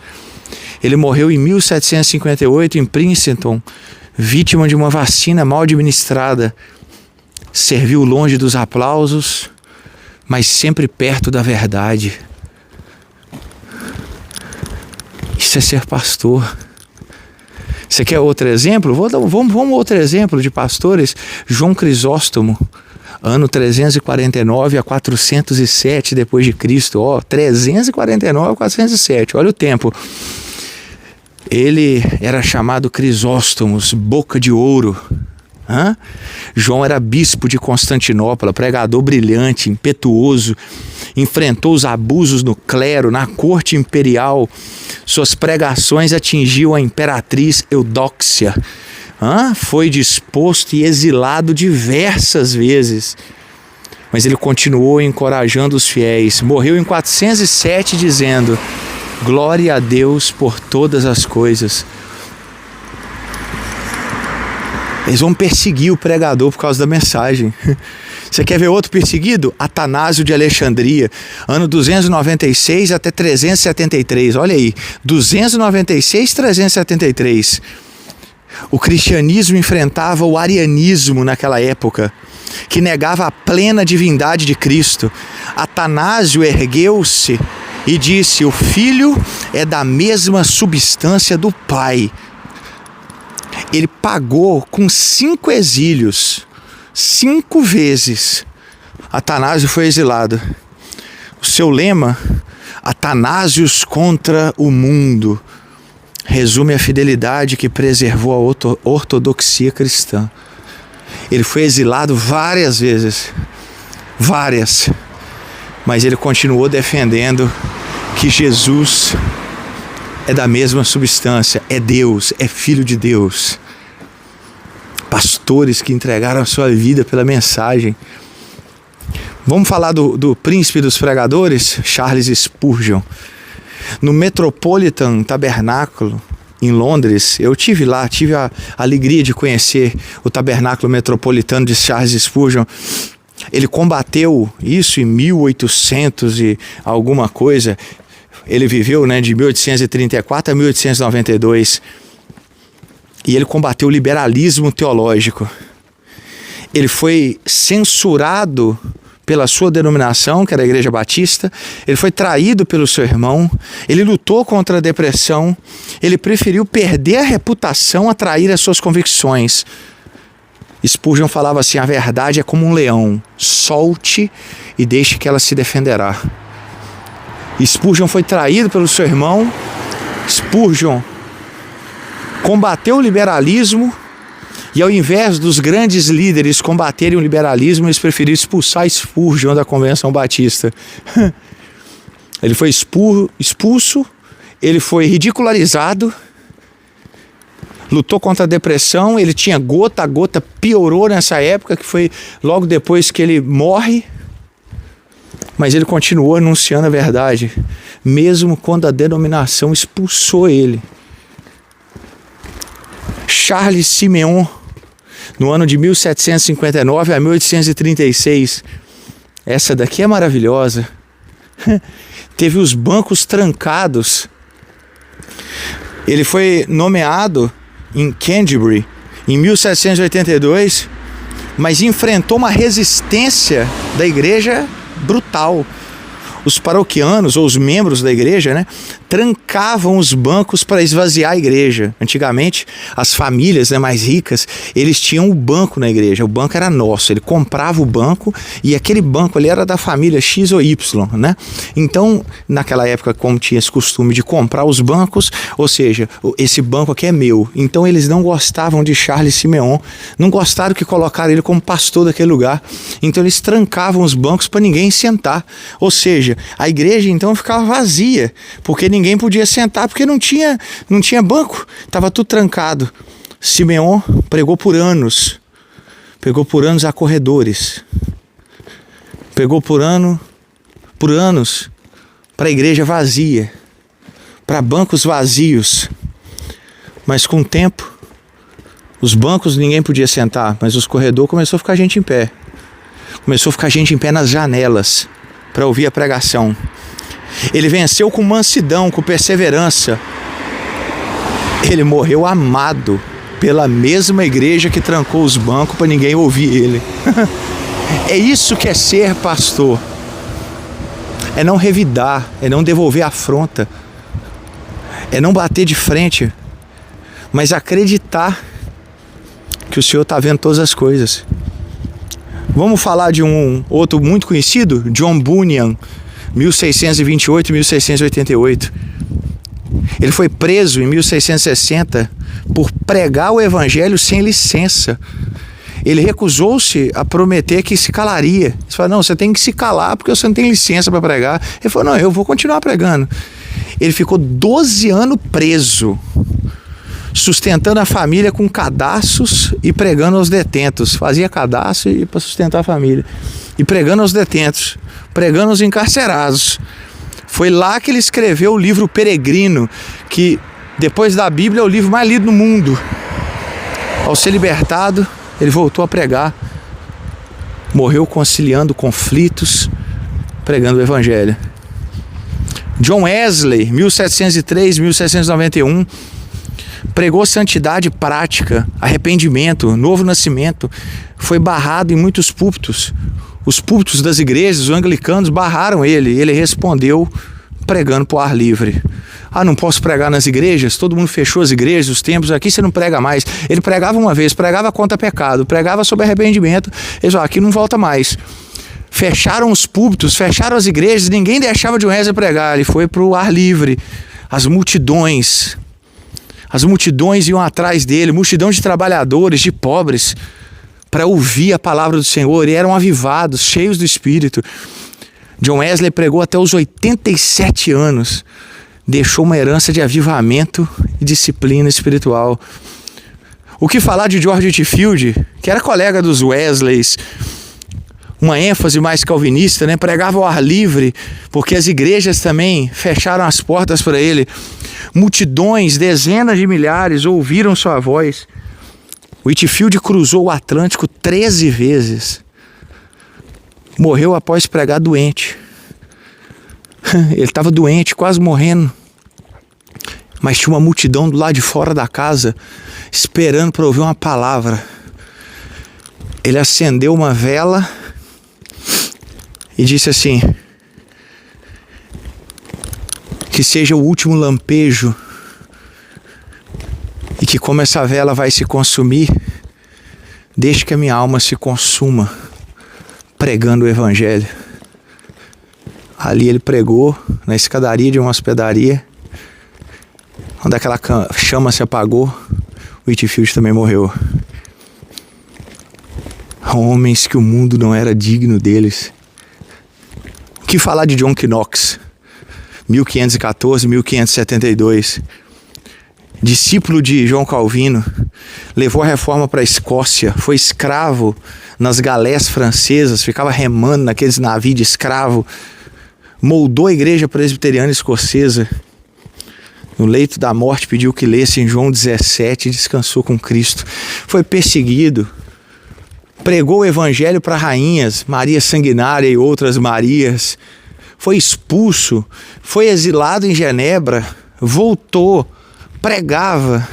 Ele morreu em 1758 em Princeton, vítima de uma vacina mal administrada. Serviu longe dos aplausos, mas sempre perto da verdade. Isso é ser pastor. Você quer outro exemplo? Vamos outro exemplo de pastores. João Crisóstomo, ano 349 a 407 depois de Cristo. 349 a 407, olha o tempo. Ele era chamado Crisóstomos, boca de ouro. João era bispo de Constantinopla, pregador brilhante, impetuoso, enfrentou os abusos no clero, na corte imperial. Suas pregações atingiam a imperatriz Eudóxia. Foi disposto e exilado diversas vezes, mas ele continuou encorajando os fiéis. Morreu em 407 dizendo: glória a Deus por todas as coisas. Eles vão perseguir o pregador por causa da mensagem. Você quer ver outro perseguido? Atanásio de Alexandria, ano 296 até 373. Olha aí, 296, 373. O cristianismo enfrentava o arianismo naquela época, que negava a plena divindade de Cristo. Atanásio ergueu-se e disse: o Filho é da mesma substância do Pai. Ele pagou com 5 exílios, 5 vezes. Atanásio foi exilado. O seu lema, Atanásios contra o mundo, resume a fidelidade que preservou a ortodoxia cristã. Ele foi exilado várias vezes, mas ele continuou defendendo que Jesus é da mesma substância, é Deus, é Filho de Deus. Pastores que entregaram a sua vida pela mensagem. Vamos falar do príncipe dos pregadores, Charles Spurgeon. No Metropolitan Tabernáculo, em Londres, eu tive lá, tive a alegria de conhecer o tabernáculo metropolitano de Charles Spurgeon. Ele combateu isso em 1800 e alguma coisa. Ele viveu, de 1834 a 1892. E ele combateu o liberalismo teológico. Ele foi censurado pela sua denominação, que era a Igreja Batista, ele foi traído pelo seu irmão, ele lutou contra a depressão, ele preferiu perder a reputação a trair as suas convicções. Spurgeon falava assim: a verdade é como um leão, solte e deixe que ela se defenderá. Spurgeon foi traído pelo seu irmão, Spurgeon combateu o liberalismo, e ao invés dos grandes líderes combaterem o liberalismo, eles preferiram expulsar Spurgeon da Convenção Batista. Ele foi expulso, ele foi ridicularizado, lutou contra a depressão, ele tinha gota, a gota piorou nessa época, que foi logo depois que ele morre, mas ele continuou anunciando a verdade, mesmo quando a denominação expulsou ele. Charles Simeon, no ano de 1759 a 1836, essa daqui é maravilhosa, teve os bancos trancados. Ele foi nomeado em Canterbury em 1782, mas enfrentou uma resistência da igreja brutal. Os paroquianos, ou os membros da igreja, né, trancavam os bancos para esvaziar a igreja. Antigamente, as famílias, né, mais ricas, eles tinham o banco na igreja. O banco era nosso, ele comprava o banco e aquele banco ali era da família X ou Y, né? Então, naquela época, como tinha esse costume de comprar os bancos, ou seja, esse banco aqui é meu. Então, eles não gostavam de Charles Simeon, não gostaram que colocaram ele como pastor daquele lugar. Então, eles trancavam os bancos para ninguém sentar. Ou seja, a igreja então ficava vazia, porque ninguém podia sentar, porque não tinha banco, estava tudo trancado. Simeon pregou por anos a corredores, pregou por anos para a igreja vazia, para bancos vazios, mas com o tempo, os bancos ninguém podia sentar, mas os corredores começou a ficar gente em pé, nas janelas, para ouvir a pregação. Ele venceu com mansidão, com perseverança. Ele morreu amado pela mesma igreja que trancou os bancos para ninguém ouvir ele. É isso que é ser pastor. É não revidar, é não devolver a afronta, é não bater de frente, mas acreditar que o Senhor está vendo todas as coisas. Vamos falar de um outro muito conhecido, John Bunyan, 1628 e 1688. Ele foi preso em 1660 por pregar o evangelho sem licença. Ele recusou-se a prometer que se calaria. Ele falou: não, você tem que se calar porque você não tem licença para pregar. Ele falou: não, eu vou continuar pregando. Ele ficou 12 anos preso, sustentando a família com cadastros e pregando aos detentos. Fazia cadastro para sustentar a família. E pregando aos detentos, pregando aos encarcerados. Foi lá que ele escreveu o livro Peregrino, que depois da Bíblia é o livro mais lido no mundo. Ao ser libertado, ele voltou a pregar. Morreu conciliando conflitos, pregando o evangelho. John Wesley, 1703, 1791, pregou santidade prática, arrependimento, novo nascimento. Foi barrado em muitos púlpitos. Os púlpitos das igrejas, os anglicanos, barraram ele. Ele respondeu pregando por ar livre. Ah, não posso pregar nas igrejas? Todo mundo fechou as igrejas, os templos, aqui você não prega mais. Ele pregava uma vez, pregava contra pecado, pregava sobre arrependimento. Ele falou: aqui não volta mais. Fecharam os púlpitos, fecharam as igrejas, ninguém deixava de Wesley pregar. Ele foi para o ar livre. As multidões iam atrás dele, multidão de trabalhadores, de pobres, para ouvir a palavra do Senhor, e eram avivados, cheios do Espírito. John Wesley pregou até os 87 anos, deixou uma herança de avivamento e disciplina espiritual. O que falar de George Whitefield, que era colega dos Wesleys, uma ênfase mais calvinista, né? Pregava ao ar livre, porque as igrejas também fecharam as portas para ele. Multidões, dezenas de milhares ouviram sua voz. Whitefield cruzou o Atlântico 13 vezes. Morreu após pregar doente. Ele estava doente, quase morrendo. Mas tinha uma multidão do lado de fora da casa, esperando para ouvir uma palavra. Ele acendeu uma vela e disse assim: que seja o último lampejo e que, como essa vela vai se consumir, deixe que a minha alma se consuma pregando o evangelho. Ali ele pregou na escadaria de uma hospedaria, onde aquela chama se apagou. O Whitefield também morreu. Homens que o mundo não era digno deles. O que falar de John Knox, 1514, 1572, discípulo de João Calvino, levou a reforma para a Escócia, foi escravo nas galés francesas, ficava remando naqueles navios de escravo, moldou a igreja presbiteriana escocesa. No leito da morte pediu que lesse em João 17 e descansou com Cristo. Foi perseguido, pregou o evangelho para rainhas, Maria Sanguinária e outras Marias, foi expulso, foi exilado em Genebra, voltou, pregava.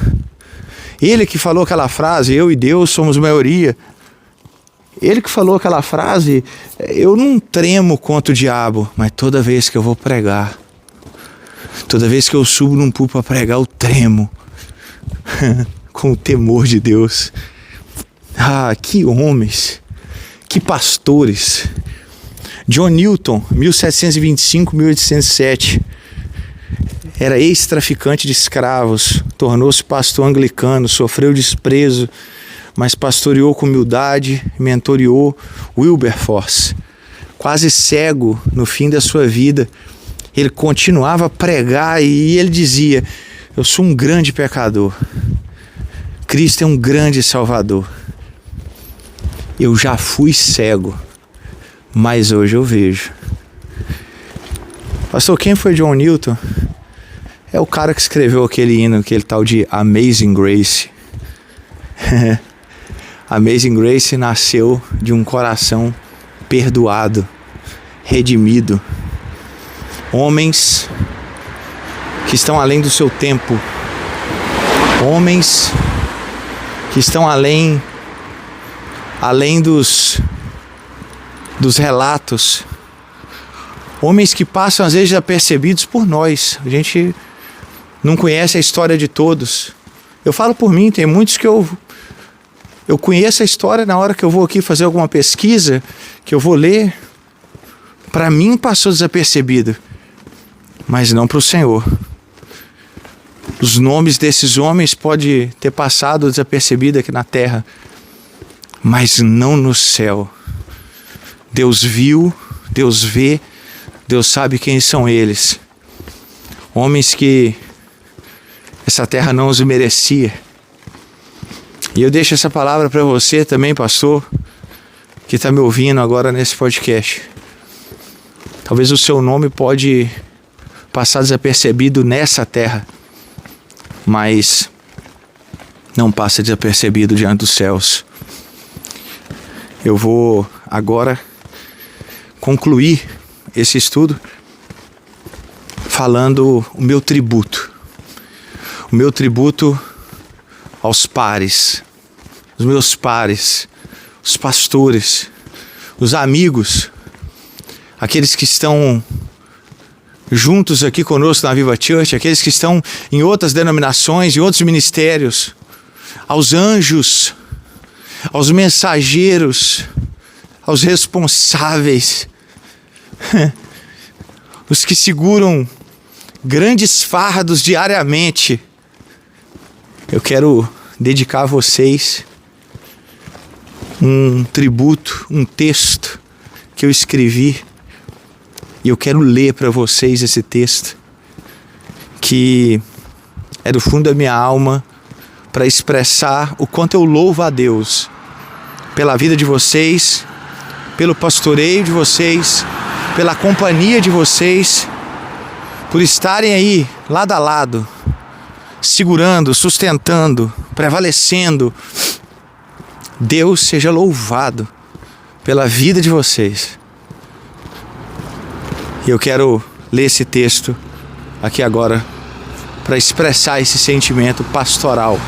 Ele que falou aquela frase: eu e Deus somos maioria. Ele que falou aquela frase: eu não tremo contra o diabo, mas toda vez que eu vou pregar, toda vez que eu subo num púlpito para pregar, eu tremo com o temor de Deus. Ah, que homens, que pastores. John Newton, 1725-1807, era ex-traficante de escravos, tornou-se pastor anglicano, sofreu desprezo, mas pastoreou com humildade e mentoreou Wilberforce. Quase cego no fim da sua vida, ele continuava a pregar e ele dizia: eu sou um grande pecador, Cristo é um grande Salvador. Eu já fui cego, mas hoje eu vejo. Pastor, quem foi John Newton? É o cara que escreveu aquele hino, aquele tal de Amazing Grace. Amazing Grace nasceu de um coração perdoado, redimido. Homens que estão além do seu tempo. Homens que estão além dos relatos. Homens que passam às vezes apercebidos por nós. A gente não conhece a história de todos. Eu falo por mim, tem muitos que eu conheço a história na hora que eu vou aqui fazer alguma pesquisa, que eu vou ler. Para mim passou desapercebido, mas não para o Senhor. Os nomes desses homens podem ter passado desapercebido aqui na terra, mas não no céu. Deus viu, Deus vê, Deus sabe quem são eles. Homens que essa terra não os merecia. E eu deixo essa palavra para você também, pastor, que está me ouvindo agora nesse podcast. Talvez o seu nome pode passar desapercebido nessa terra, mas não passa desapercebido diante dos céus. Eu vou agora concluir esse estudo falando o meu tributo. O meu tributo aos pares, os meus pares, os pastores, os amigos, aqueles que estão juntos aqui conosco na Viva Church, aqueles que estão em outras denominações, em outros ministérios, aos anjos, aos mensageiros, aos responsáveis, os que seguram grandes fardos diariamente. Eu quero dedicar a vocês um tributo, um texto que eu escrevi, e eu quero ler para vocês esse texto, que é do fundo da minha alma, para expressar o quanto eu louvo a Deus pela vida de vocês, pelo pastoreio de vocês, pela companhia de vocês, por estarem aí lado a lado, segurando, sustentando, prevalecendo. Deus seja louvado pela vida de vocês. E eu quero ler esse texto aqui agora para expressar esse sentimento pastoral.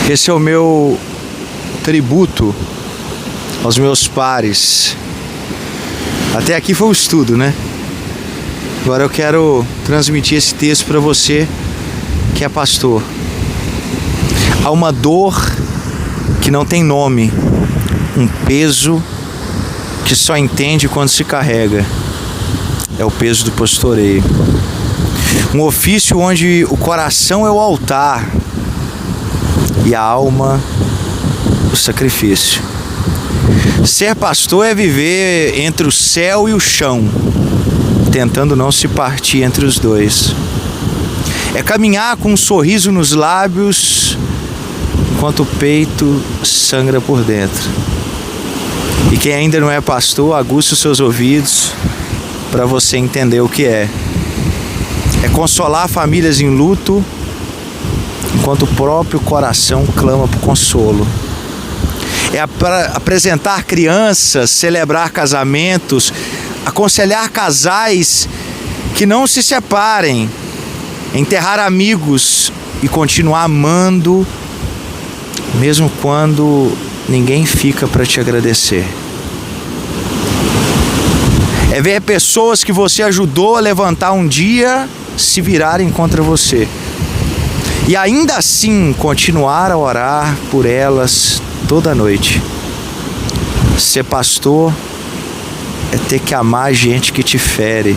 Esse é o meu tributo aos meus pares, Até aqui foi o estudo, né? Agora eu quero transmitir esse texto para você que é pastor. Há uma dor que não tem nome, um peso que só entende quando se carrega. É o peso do pastoreio. Um ofício onde o coração é o altar e a alma o sacrifício. Ser pastor é viver entre o céu e o chão, tentando não se partir entre os dois. É caminhar com um sorriso nos lábios, enquanto o peito sangra por dentro. E quem ainda não é pastor, aguça os seus ouvidos para você entender o que é. É consolar famílias em luto, enquanto o próprio coração clama por consolo. É apresentar crianças, celebrar casamentos, aconselhar casais que não se separem, enterrar amigos e continuar amando, mesmo quando ninguém fica para te agradecer. É ver pessoas que você ajudou a levantar um dia se virarem contra você e ainda assim continuar a orar por elas toda noite. Ser pastor é ter que amar gente que te fere,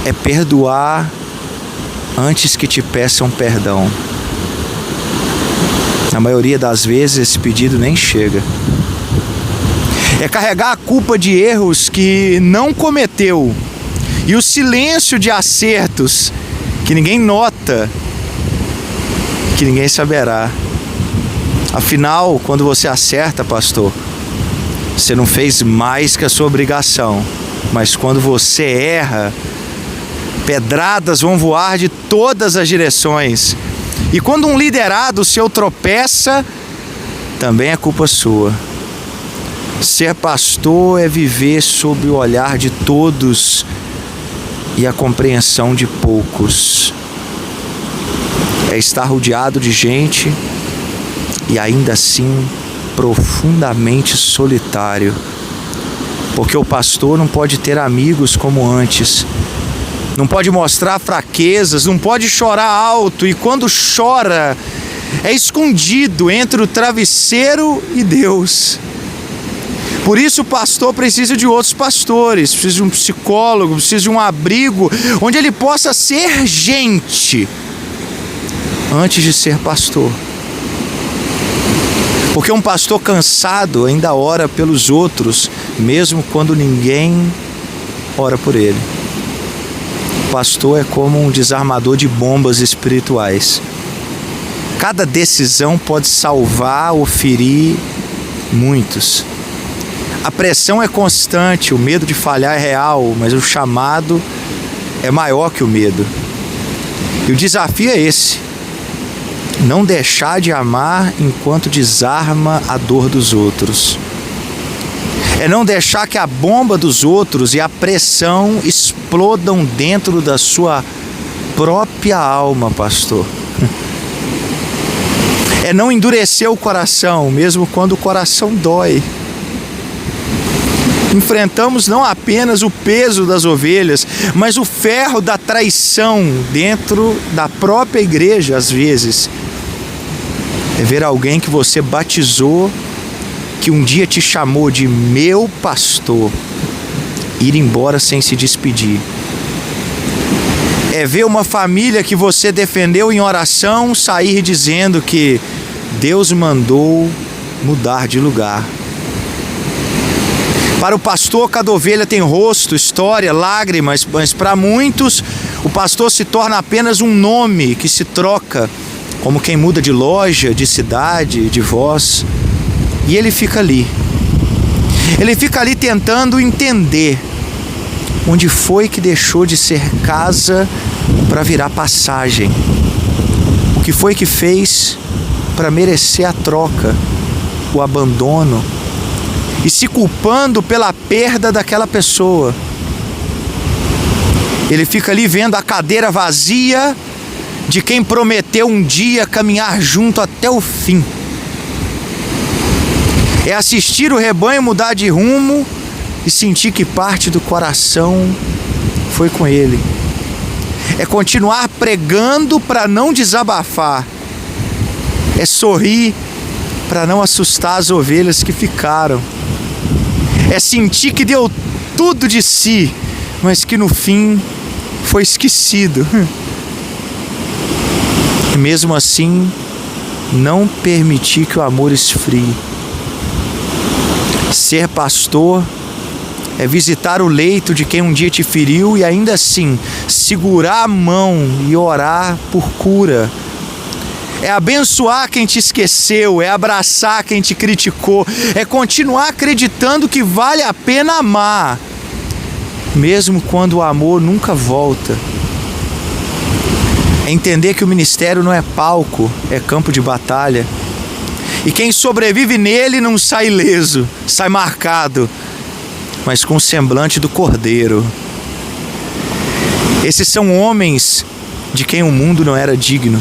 é perdoar antes que te peçam perdão. Na maioria das vezes esse pedido nem chega. É carregar a culpa de erros que não cometeu e o silêncio de acertos que ninguém nota, que ninguém saberá. Afinal, quando você acerta, pastor, você não fez mais que a sua obrigação, mas quando você erra, pedradas vão voar de todas as direções. E quando um liderado seu tropeça, também é culpa sua. Ser pastor é viver sob o olhar de todos e a compreensão de poucos. É estar rodeado de gente e ainda assim profundamente solitário. Porque o pastor não pode ter amigos como antes. Não pode mostrar fraquezas, não pode chorar alto, e quando chora, é escondido entre o travesseiro e Deus. Por isso o pastor precisa de outros pastores, precisa de um psicólogo, precisa de um abrigo, onde ele possa ser gente, antes de ser pastor. Porque um pastor cansado ainda ora pelos outros, mesmo quando ninguém ora por ele. O pastor é como um desarmador de bombas espirituais. Cada decisão pode salvar ou ferir muitos. A pressão é constante, o medo de falhar é real, mas o chamado é maior que o medo. E o desafio é esse: não deixar de amar enquanto desarma a dor dos outros. É não deixar que a bomba dos outros e a pressão explodam dentro da sua própria alma, pastor. É não endurecer o coração, mesmo quando o coração dói. Enfrentamos não apenas o peso das ovelhas, mas o ferro da traição dentro da própria igreja, às vezes. É ver alguém que você batizou, que um dia te chamou de meu pastor, ir embora sem se despedir. É ver uma família que você defendeu em oração sair dizendo que Deus mandou mudar de lugar. Para o pastor, cada ovelha tem rosto, história, lágrimas, mas para muitos o pastor se torna apenas um nome que se troca, como quem muda de loja, de cidade, de voz. E ele fica ali. Ele fica ali tentando entender onde foi que deixou de ser casa para virar passagem. O que foi que fez para merecer a troca, o abandono, e se culpando pela perda daquela pessoa. Ele fica ali vendo a cadeira vazia de quem prometeu um dia caminhar junto até o fim. É assistir o rebanho mudar de rumo e sentir que parte do coração foi com ele. É continuar pregando para não desabafar. É sorrir para não assustar as ovelhas que ficaram. É sentir que deu tudo de si, mas que no fim foi esquecido. E mesmo assim, não permitir que o amor esfrie. Ser pastor é visitar o leito de quem um dia te feriu e ainda assim segurar a mão e orar por cura. É abençoar quem te esqueceu, é abraçar quem te criticou, é continuar acreditando que vale a pena amar, mesmo quando o amor nunca volta. É entender que o ministério não é palco, é campo de batalha. E quem sobrevive nele não sai ileso, sai marcado, mas com o semblante do Cordeiro. Esses são homens de quem o mundo não era digno.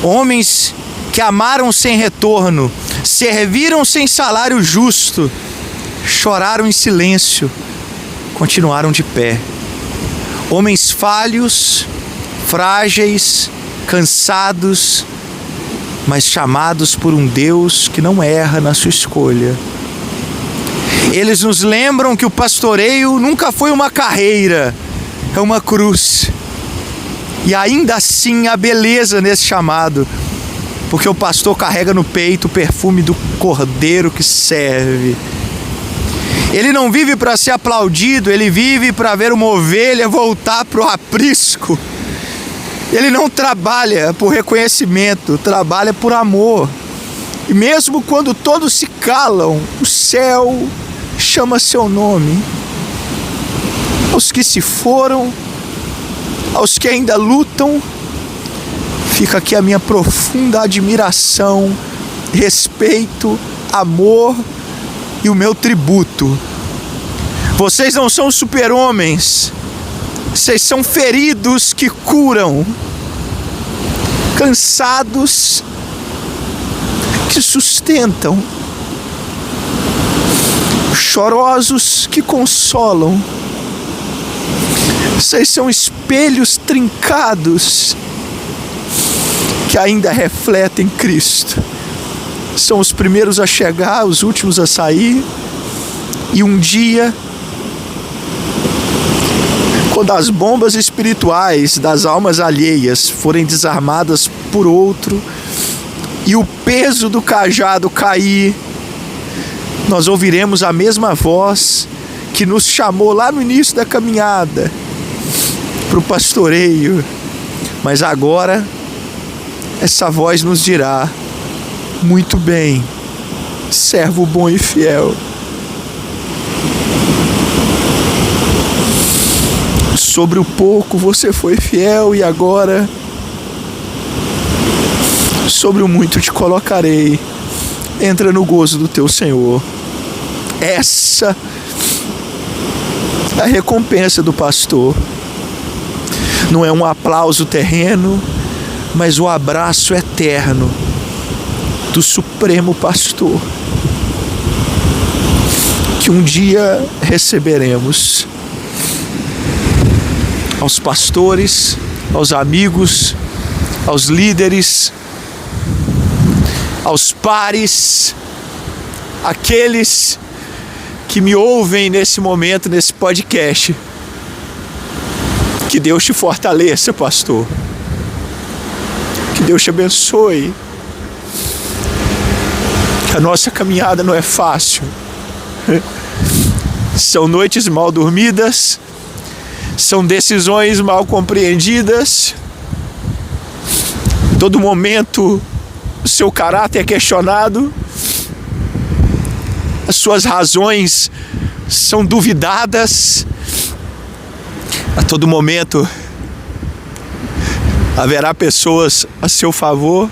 Homens que amaram sem retorno, serviram sem salário justo, choraram em silêncio, continuaram de pé. Homens falhos, frágeis, cansados, mas chamados por um Deus que não erra na sua escolha. Eles nos lembram que o pastoreio nunca foi uma carreira, é uma cruz. E ainda assim há beleza nesse chamado, porque o pastor carrega no peito o perfume do Cordeiro que serve. Ele não vive para ser aplaudido, ele vive para ver uma ovelha voltar para o aprisco. Ele não trabalha por reconhecimento, trabalha por amor. E mesmo quando todos se calam, o céu chama seu nome. Aos que se foram, aos que ainda lutam, fica aqui a minha profunda admiração, respeito, amor e o meu tributo. Vocês não são super-homens, vocês são feridos que curam, cansados que sustentam, chorosos que consolam. Vocês são espelhos trincados que ainda refletem Cristo. São os primeiros a chegar, os últimos a sair. E um dia, quando as bombas espirituais das almas alheias forem desarmadas por outro e o peso do cajado cair, nós ouviremos a mesma voz que nos chamou lá no início da caminhada para o pastoreio, mas agora essa voz nos dirá: muito bem, servo bom e fiel. Sobre o pouco você foi fiel e agora sobre o muito te colocarei. Entra no gozo do teu Senhor. Essa é a recompensa do pastor. Não é um aplauso terreno, mas o abraço eterno do Supremo Pastor, que um dia receberemos. Aos pastores, aos amigos, aos líderes, aos pares, aqueles que me ouvem nesse momento, nesse podcast. Que Deus te fortaleça, pastor. Que Deus te abençoe. Que a nossa caminhada não é fácil. São noites mal dormidas, são decisões mal compreendidas. Todo momento o seu caráter é questionado, as suas razões são duvidadas. A todo momento haverá pessoas a seu favor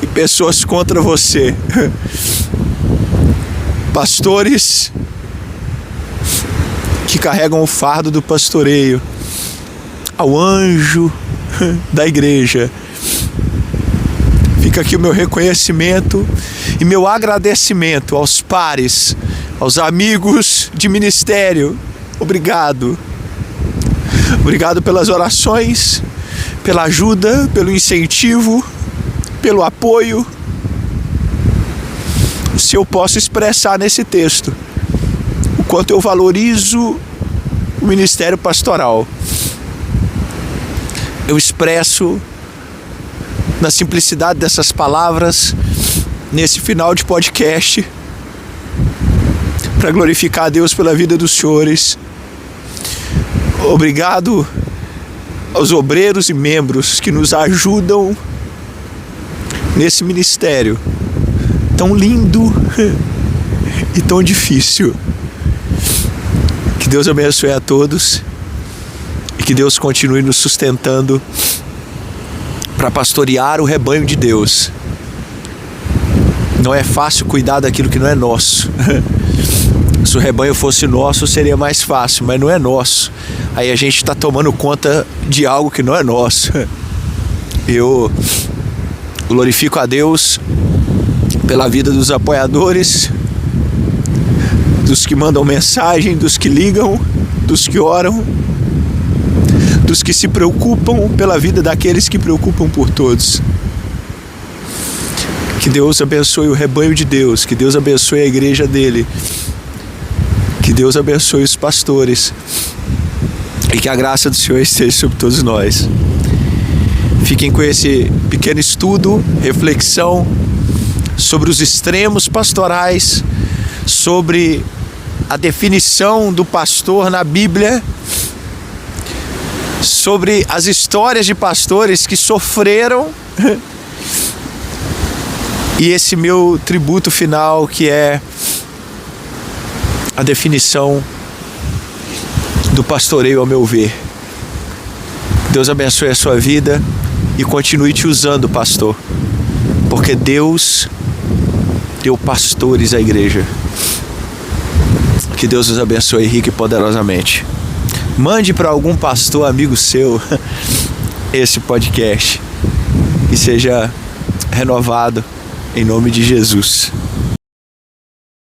e pessoas contra você. Pastores que carregam o fardo do pastoreio, ao anjo da igreja. Fica aqui o meu reconhecimento e meu agradecimento aos pares aos amigos de ministério, obrigado. Obrigado pelas orações, pela ajuda, pelo incentivo, pelo apoio. Se eu posso expressar nesse texto o quanto eu valorizo o ministério pastoral, eu expresso na simplicidade dessas palavras nesse final de podcast, para glorificar a Deus pela vida dos senhores. Obrigado aos obreiros e membros que nos ajudam nesse ministério tão lindo e tão difícil. Que Deus abençoe a todos e que Deus continue nos sustentando para pastorear o rebanho de Deus. Não é fácil cuidar daquilo que não é nosso. Se o rebanho fosse nosso, seria mais fácil, mas não é nosso. Aí a gente está tomando conta de algo que não é nosso. Eu glorifico a Deus pela vida dos apoiadores, dos que mandam mensagem, dos que ligam, dos que oram, dos que se preocupam pela vida daqueles que preocupam por todos. Que Deus abençoe o rebanho de Deus, que Deus abençoe a igreja dele, que Deus abençoe os pastores e que a graça do Senhor esteja sobre todos nós. Fiquem com esse pequeno estudo, reflexão sobre os extremos pastorais, sobre a definição do pastor na Bíblia, sobre as histórias de pastores que sofreram e esse meu tributo final, que é a definição do pastoreio ao meu ver. Deus abençoe a sua vida e continue te usando, pastor, porque Deus deu pastores à igreja. Que Deus os abençoe rico e poderosamente. Mande para algum pastor amigo seu esse podcast, que seja renovado em nome de Jesus.